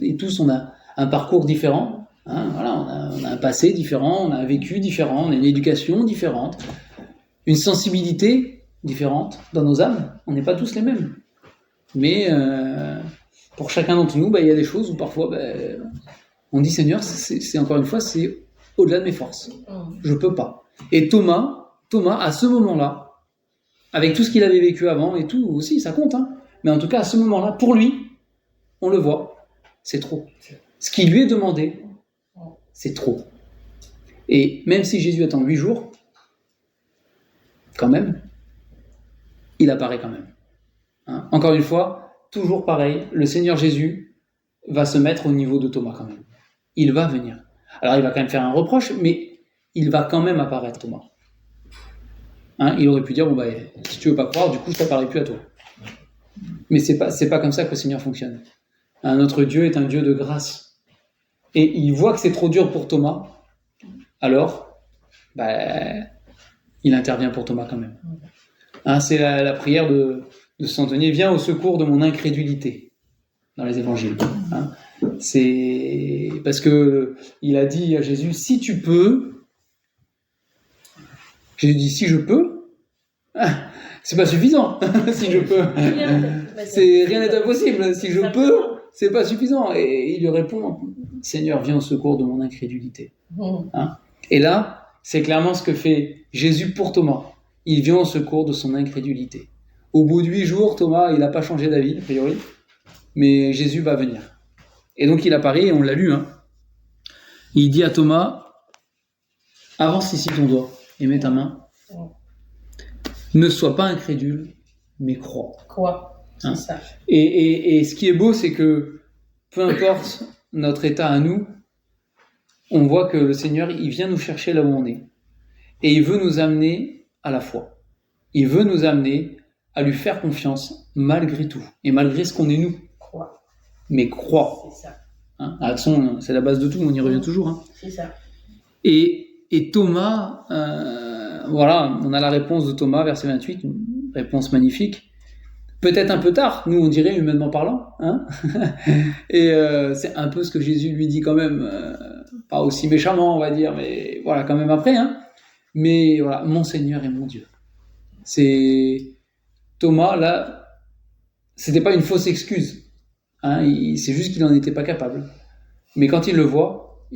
et tous on a un parcours différent, hein, voilà, on a un passé différent, on a un vécu différent, on a une éducation différente, une sensibilité différente dans nos âmes, on n'est pas tous les mêmes. Mais pour chacun d'entre nous, il y a des choses où parfois on dit Seigneur, c'est encore une fois, c'est au-delà de mes forces. Je peux pas. Et Thomas, à ce moment-là, avec tout ce qu'il avait vécu avant et tout aussi, ça compte, hein. Mais en tout cas, à ce moment-là, pour lui, on le voit, c'est trop. Ce qui lui est demandé, c'est trop. Et même si Jésus attend 8 jours, quand même, il apparaît quand même. Hein. Encore une fois, toujours pareil, le Seigneur Jésus va se mettre au niveau de Thomas quand même. Il va venir. Alors il va quand même faire un reproche, mais il va quand même apparaître, Thomas. Hein, il aurait pu dire, si tu veux pas croire, du coup je t'apparais plus à toi. Mais c'est pas comme ça que le Seigneur fonctionne. Hein, notre Dieu est un Dieu de grâce. Et il voit que c'est trop dur pour Thomas, alors il intervient pour Thomas quand même. Hein, c'est la prière de Saint Antoine, viens au secours de mon incrédulité dans les évangiles. Hein. C'est parce que il a dit à Jésus, si tu peux. Jésus dit, si je peux. C'est pas suffisant. Si je peux, rien n'est impossible. Si je peux, c'est pas suffisant. Et il lui répond, Seigneur, viens au secours de mon incrédulité. Hein. Et là, c'est clairement ce que fait Jésus pour Thomas. Il vient au secours de son incrédulité. Au bout de 8 jours, Thomas, il n'a pas changé d'avis, a priori, mais Jésus va venir. Et donc il apparaît, et on l'a lu, hein. Il dit à Thomas, avance ici ton doigt et mets ta main. Ne sois pas incrédule, mais crois. Quoi, c'est ça. Et ce qui est beau, c'est que peu importe notre état à nous, on voit que le Seigneur, il vient nous chercher là où on est. Et il veut nous amener à la foi. Il veut nous amener à lui faire confiance malgré tout. Et malgré ce qu'on est nous. Crois. Mais crois. C'est ça. Hein, Action, c'est la base de tout, on y revient toujours. Hein. C'est ça. Et Thomas, voilà, on a la réponse de Thomas, verset 28, une réponse magnifique. Peut-être un peu tard, nous on dirait humainement parlant. Hein. Et c'est un peu ce que Jésus lui dit quand même, pas aussi méchamment on va dire, mais voilà, quand même après. Hein. Mais voilà, mon Seigneur et mon Dieu. C'est Thomas, là, c'était pas une fausse excuse. Hein, c'est juste qu'il n'en était pas capable. Mais quand il le voit,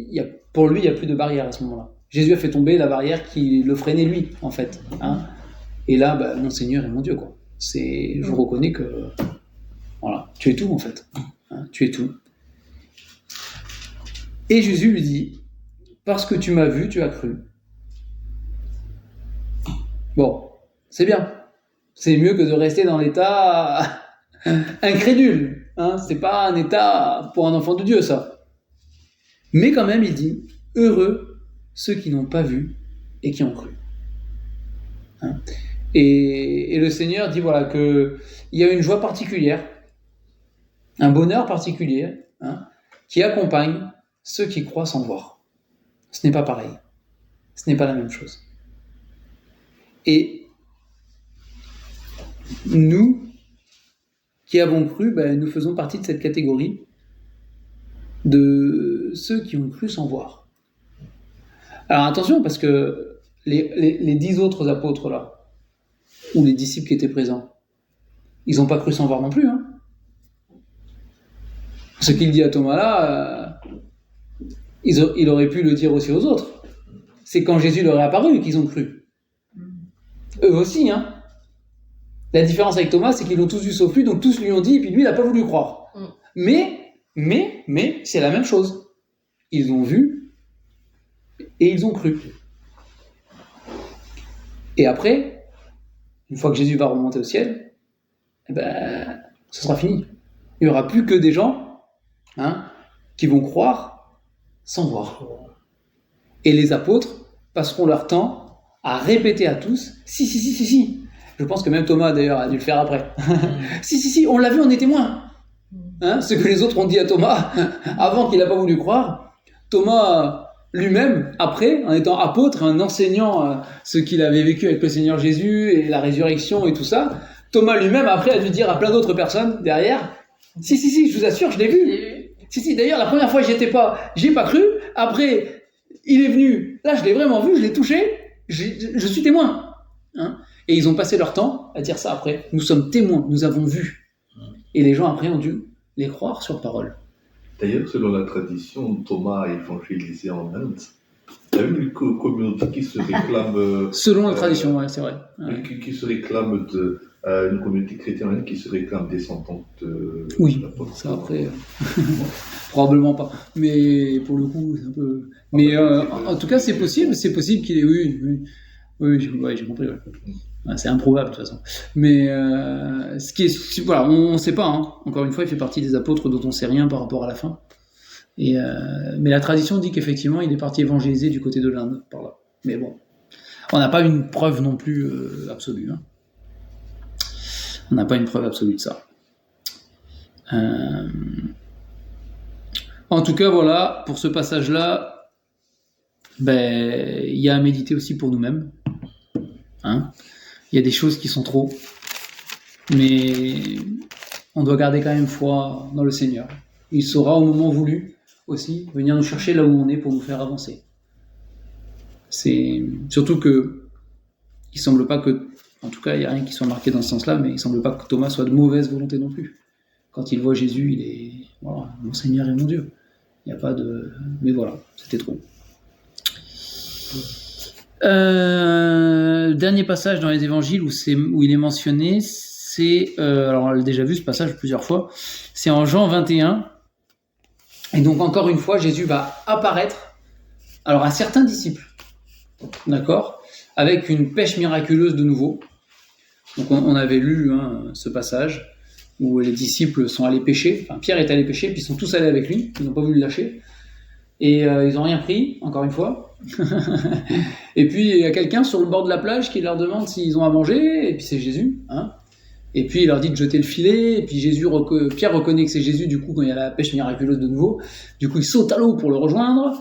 pour lui, il n'y a plus de barrière à ce moment-là. Jésus a fait tomber la barrière qui le freinait lui, en fait. Hein. Et là, mon Seigneur et mon Dieu, quoi. Je reconnais que, voilà, tu es tout, en fait. Hein, tu es tout. Et Jésus lui dit, parce que tu m'as vu, tu as cru. Bon, c'est bien. C'est mieux que de rester dans l'état incrédule. Hein, c'est pas un état pour un enfant de Dieu, ça. Mais quand même, il dit, heureux ceux qui n'ont pas vu et qui ont cru. Hein. Et le Seigneur dit voilà que il y a une joie particulière, un bonheur particulier, hein, qui accompagne ceux qui croient sans voir. Ce n'est pas pareil. Ce n'est pas la même chose. Et nous, qui avons cru, nous faisons partie de cette catégorie de ceux qui ont cru sans voir. Alors attention, parce que les 10 autres apôtres là, ou les disciples qui étaient présents, ils n'ont pas cru sans voir non plus. Hein. Ce qu'il dit à Thomas là, il aurait pu le dire aussi aux autres. C'est quand Jésus leur est apparu qu'ils ont cru. Eux aussi, hein. La différence avec Thomas, c'est qu'ils l'ont tous vu sauf lui, donc tous lui ont dit, et puis lui, il n'a pas voulu croire. Mais, c'est la même chose. Ils ont vu, et ils ont cru. Et après, une fois que Jésus va remonter au ciel, ce sera fini. Il n'y aura plus que des gens, hein, qui vont croire sans voir. Et les apôtres passeront leur temps à répéter à tous, si. Je pense que même Thomas, d'ailleurs, a dû le faire après. Si, on l'a vu, on est témoins. Hein, ce que les autres ont dit à Thomas, avant qu'il n'a pas voulu croire, Thomas lui-même, après, en étant apôtre, en enseignant ce qu'il avait vécu avec le Seigneur Jésus et la résurrection et tout ça, Thomas lui-même, après, a dû dire à plein d'autres personnes derrière, si, je vous assure, je l'ai vu. Si, d'ailleurs, la première fois, j'ai pas cru. Après, il est venu. Là, je l'ai vraiment vu, je l'ai touché. Je suis témoin. Hein. Et ils ont passé leur temps à dire ça après. Nous sommes témoins, nous avons vu. Et les gens après ont dû les croire sur parole. D'ailleurs, selon la tradition, Thomas a évangélisé en Inde. Il y a une communauté qui se réclame. Selon la tradition, ouais, c'est vrai. Ouais. Qui se réclame de. Une communauté chrétienne en Inde qui se réclame descendante de. Oui, de l'apôtre ça Thomas. après, probablement pas. Mais pour le coup, c'est un peu. Mais en tout cas, c'est possible qu'il ait. Oui, j'ai compris. Ouais. Ouais, c'est improbable de toute façon. Mais ce qui est, voilà, on ne sait pas. Hein. Encore une fois, il fait partie des apôtres dont on ne sait rien par rapport à la fin. Et mais la tradition dit qu'effectivement, il est parti évangéliser du côté de l'Inde par là. Mais bon, on n'a pas une preuve non plus absolue. Hein. On n'a pas une preuve absolue de ça. En tout cas, voilà, pour ce passage-là, il y a à méditer aussi pour nous-mêmes. Hein, il y a des choses qui sont trop, mais on doit garder quand même foi dans le Seigneur. Il saura au moment voulu aussi venir nous chercher là où on est pour nous faire avancer. C'est surtout que il semble pas que, en tout cas, il n'y a rien qui soit marqué dans ce sens-là, mais il semble pas que Thomas soit de mauvaise volonté non plus. Quand il voit Jésus, il est voilà, mon Seigneur et mon Dieu. Il n'y a pas de, mais voilà, c'était trop. Dernier passage dans les évangiles où il est mentionné, c'est, alors on l'a déjà vu ce passage plusieurs fois, c'est en Jean 21, et donc encore une fois Jésus va apparaître alors à certains disciples, d'accord, avec une pêche miraculeuse de nouveau. Donc on avait lu ce passage où les disciples sont allés pêcher, enfin Pierre est allé pêcher, puis ils sont tous allés avec lui, ils n'ont pas voulu le lâcher, et ils n'ont rien pris, encore une fois. Et puis il y a quelqu'un sur le bord de la plage qui leur demande s'ils ont à manger, et puis c'est Jésus, hein. Et puis il leur dit de jeter le filet, et puis Pierre reconnaît que c'est Jésus, du coup quand il y a la pêche miraculeuse de nouveau, du coup il saute à l'eau pour le rejoindre,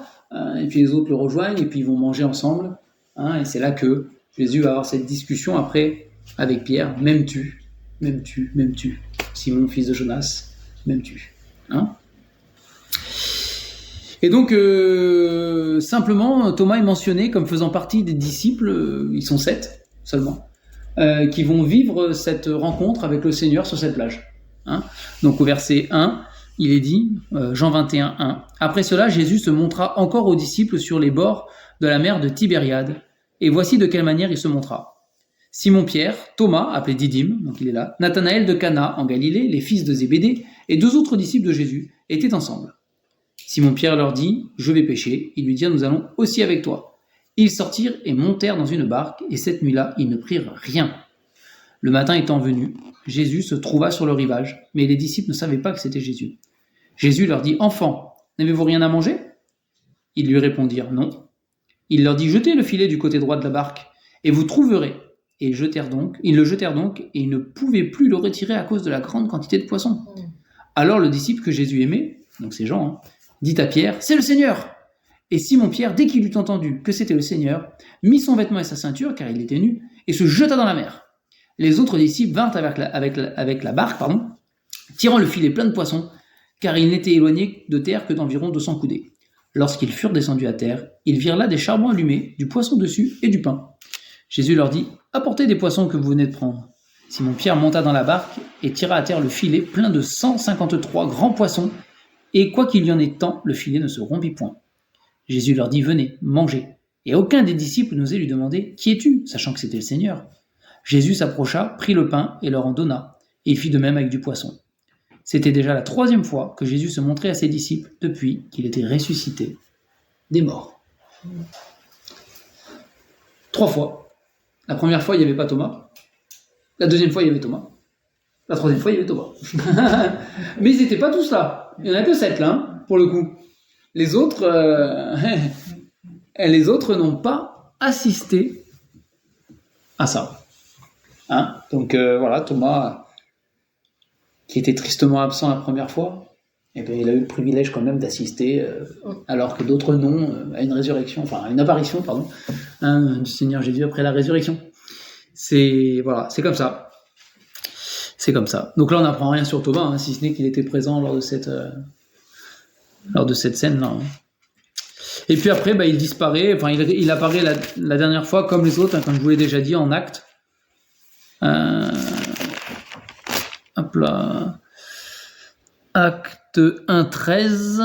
et puis les autres le rejoignent, et puis ils vont manger ensemble, hein. Et c'est là que Jésus va avoir cette discussion après avec Pierre, m'aimes-tu, Simon fils de Jonas, m'aimes-tu, hein. Et donc, simplement, Thomas est mentionné comme faisant partie des disciples, ils sont 7 seulement, qui vont vivre cette rencontre avec le Seigneur sur cette plage. Hein. Donc au verset 1, il est dit, Jean 21, 1, « Après cela, Jésus se montra encore aux disciples sur les bords de la mer de Tibériade, et voici de quelle manière il se montra. Simon-Pierre, Thomas, appelé Didyme, donc il est là, Nathanaël de Cana en Galilée, les fils de Zébédée, et 2 autres disciples de Jésus étaient ensemble. Simon-Pierre leur dit « Je vais pêcher ». Ils lui dirent « Nous allons aussi avec toi ». Ils sortirent et montèrent dans une barque, et cette nuit-là, ils ne prirent rien. Le matin étant venu, Jésus se trouva sur le rivage, mais les disciples ne savaient pas que c'était Jésus. Jésus leur dit « Enfants, n'avez-vous rien à manger ?» Ils lui répondirent « Non ». Il leur dit « Jetez le filet du côté droit de la barque, et vous trouverez. » Et ils le jetèrent donc, et ils ne pouvaient plus le retirer à cause de la grande quantité de poissons. Alors le disciple que Jésus aimait, donc c'est Jean, dit à Pierre, c'est le Seigneur. Et Simon-Pierre, dès qu'il eut entendu que c'était le Seigneur, mit son vêtement et sa ceinture, car il était nu, et se jeta dans la mer. Les autres disciples vinrent avec la barque, tirant le filet plein de poissons, car ils n'étaient éloignés de terre que d'environ 200 coudées. Lorsqu'ils furent descendus à terre, ils virent là des charbons allumés, du poisson dessus et du pain. Jésus leur dit, apportez des poissons que vous venez de prendre. Simon-Pierre monta dans la barque et tira à terre le filet plein de 153 grands poissons, et quoi qu'il y en ait tant, le filet ne se rompit point. Jésus leur dit, venez, mangez. Et aucun des disciples n'osait lui demander, qui es-tu, sachant que c'était le Seigneur. Jésus s'approcha, prit le pain et leur en donna, et il fit de même avec du poisson. C'était déjà la 3e fois que Jésus se montrait à ses disciples depuis qu'il était ressuscité des morts. 3 fois. La première fois, il n'y avait pas Thomas. La 2e fois, il y avait Thomas. La 3e fois, il y avait Thomas. Mais ils n'étaient pas tous là. Il n'y en a que 7 là, hein, pour le coup. Les autres n'ont pas assisté à ça. Hein, donc voilà, Thomas, qui était tristement absent la première fois, eh bien, il a eu le privilège quand même d'assister, alors que d'autres non, à une résurrection, enfin à une apparition, pardon, du Seigneur Jésus après la résurrection. C'est comme ça. C'est comme ça. Donc là, on n'apprend rien sur Thomas, hein, si ce n'est qu'il était présent lors de cette scène-là. Hein. Et puis après, il disparaît. Enfin, il apparaît la dernière fois comme les autres, hein, comme je vous l'ai déjà dit, en acte. Hop là. Acte 1:13.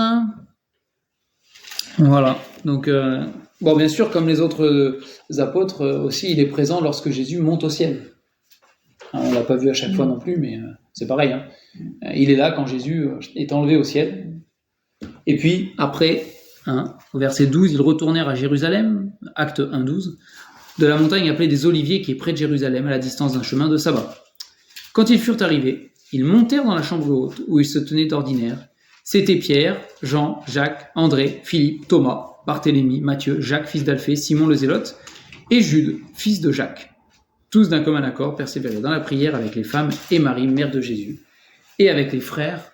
Voilà. Donc, bon, bien sûr, comme les autres apôtres aussi, il est présent lorsque Jésus monte au ciel. Hein, on l'a pas vu à chaque fois non plus, mais c'est pareil. Hein. Il est là quand Jésus est enlevé au ciel. Et puis, après, hein, au verset 12, ils retournèrent à Jérusalem, acte 1:12, de la montagne appelée des Oliviers qui est près de Jérusalem, à la distance d'un chemin de sabbat. Quand ils furent arrivés, ils montèrent dans la chambre haute où ils se tenaient d'ordinaire. C'étaient Pierre, Jean, Jacques, André, Philippe, Thomas, Barthélemy, Matthieu, Jacques, fils d'Alphée, Simon le Zélote, et Jude, fils de Jacques. Tous d'un commun accord persévéraient dans la prière avec les femmes et Marie, mère de Jésus, et avec les frères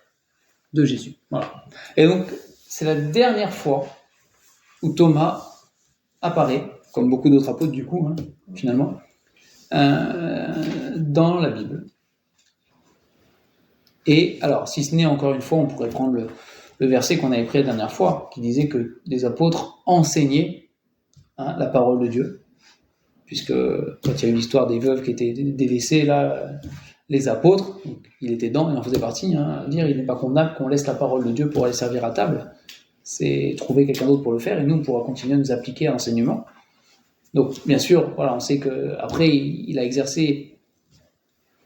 de Jésus. Voilà. Et donc, c'est la dernière fois où Thomas apparaît, comme beaucoup d'autres apôtres du coup, hein, finalement, dans la Bible. Et alors, si ce n'est encore une fois, on pourrait prendre le verset qu'on avait pris la dernière fois, qui disait que les apôtres enseignaient la parole de Dieu, puisque quand il y a eu l'histoire des veuves qui étaient délaissées, là, les apôtres, donc, il était dedans, il en faisait partie, hein, dire il n'est pas convenable qu'on laisse la parole de Dieu pour aller servir à table, c'est trouver quelqu'un d'autre pour le faire, et nous, on pourra continuer à nous appliquer à l'enseignement. Donc, bien sûr, voilà, on sait qu'après, il a exercé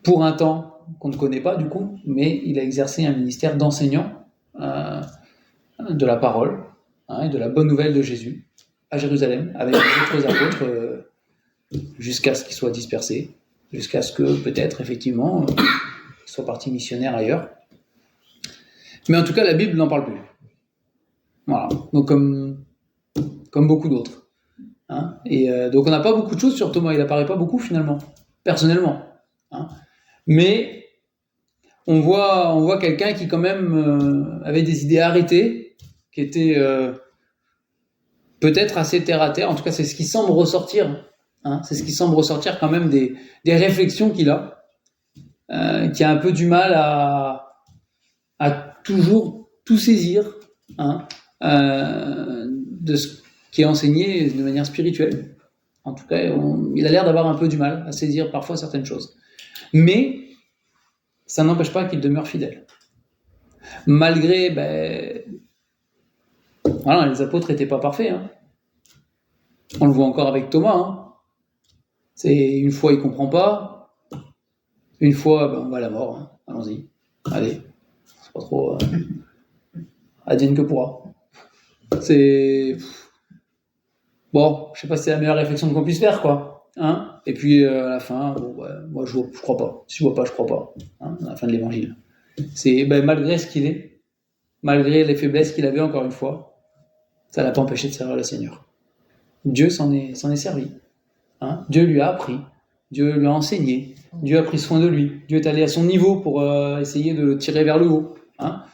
pour un temps qu'on ne connaît pas du coup, mais il a exercé un ministère d'enseignant de la parole et de la bonne nouvelle de Jésus à Jérusalem, avec les autres apôtres, jusqu'à ce qu'ils soient dispersés, jusqu'à ce que peut-être effectivement ils soient partis missionnaires ailleurs. Mais en tout cas, la Bible n'en parle plus. Voilà, donc comme beaucoup d'autres. Hein. Et donc on n'a pas beaucoup de choses sur Thomas, il apparaît pas beaucoup finalement, personnellement. Hein. Mais on voit quelqu'un qui quand même avait des idées arrêtées, qui était peut-être assez terre à terre. En tout cas, c'est ce qui semble ressortir. Hein, c'est ce qui semble ressortir quand même des réflexions qu'il a, qui a un peu du mal à toujours tout saisir, hein, de ce qui est enseigné de manière spirituelle. En tout cas, il a l'air d'avoir un peu du mal à saisir parfois certaines choses. Mais ça n'empêche pas qu'il demeure fidèle. Malgré, voilà, les apôtres n'étaient pas parfaits. Hein. On le voit encore avec Thomas. Hein. C'est une fois il comprend pas, une fois on va à la mort. Hein. Allons-y, allez, c'est pas trop. Advienne que pourra. C'est bon, je sais pas si c'est la meilleure réflexion qu'on puisse faire, quoi. Hein, et puis à la fin, moi je crois pas. Si je vois pas, je crois pas. Hein, à la fin de l'évangile. C'est malgré ce qu'il est, malgré les faiblesses qu'il avait, encore une fois, ça l'a pas empêché de servir le Seigneur. Dieu s'en est servi. Hein, Dieu lui a appris, Dieu lui a enseigné, Dieu a pris soin de lui. Dieu est allé à son niveau pour essayer de le tirer vers le haut, hein,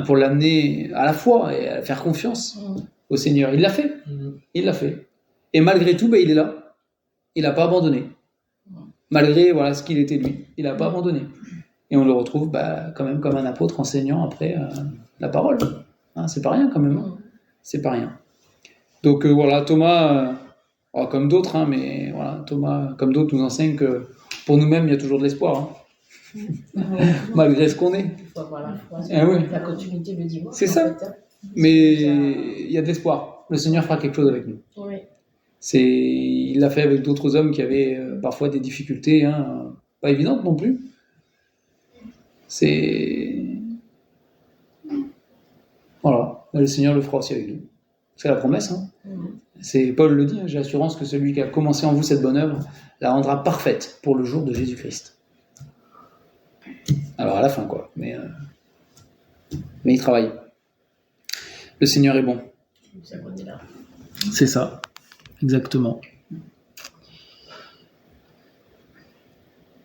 pour l'amener à la foi et à faire confiance au Seigneur. Il l'a fait. Il l'a fait. Et malgré tout, il est là. Il n'a pas abandonné. Malgré ce qu'il était lui. Il n'a pas abandonné. Et on le retrouve quand même comme un apôtre enseignant après la parole. Hein, c'est pas rien quand même. Hein. C'est pas rien. Donc Thomas, comme d'autres, hein, mais voilà, Thomas, comme d'autres, nous enseigne que pour nous-mêmes, il y a toujours de l'espoir. Hein. Malgré ce qu'on est. Il faut avoir la foi. Oui. La continuité du dimanche. C'est ça. Fait, hein. Mais il y a de l'espoir. Le Seigneur fera quelque chose avec nous. Oui. Il l'a fait avec d'autres hommes qui avaient parfois des difficultés, hein, pas évidentes non plus. Voilà, le Seigneur le fera aussi avec nous. C'est la promesse. Hein. C'est Paul le dit, hein, j'ai l'assurance que celui qui a commencé en vous cette bonne œuvre la rendra parfaite pour le jour de Jésus-Christ. Alors à la fin, quoi. Mais il travaille. Le Seigneur est bon. C'est bon, il est là. C'est ça, exactement.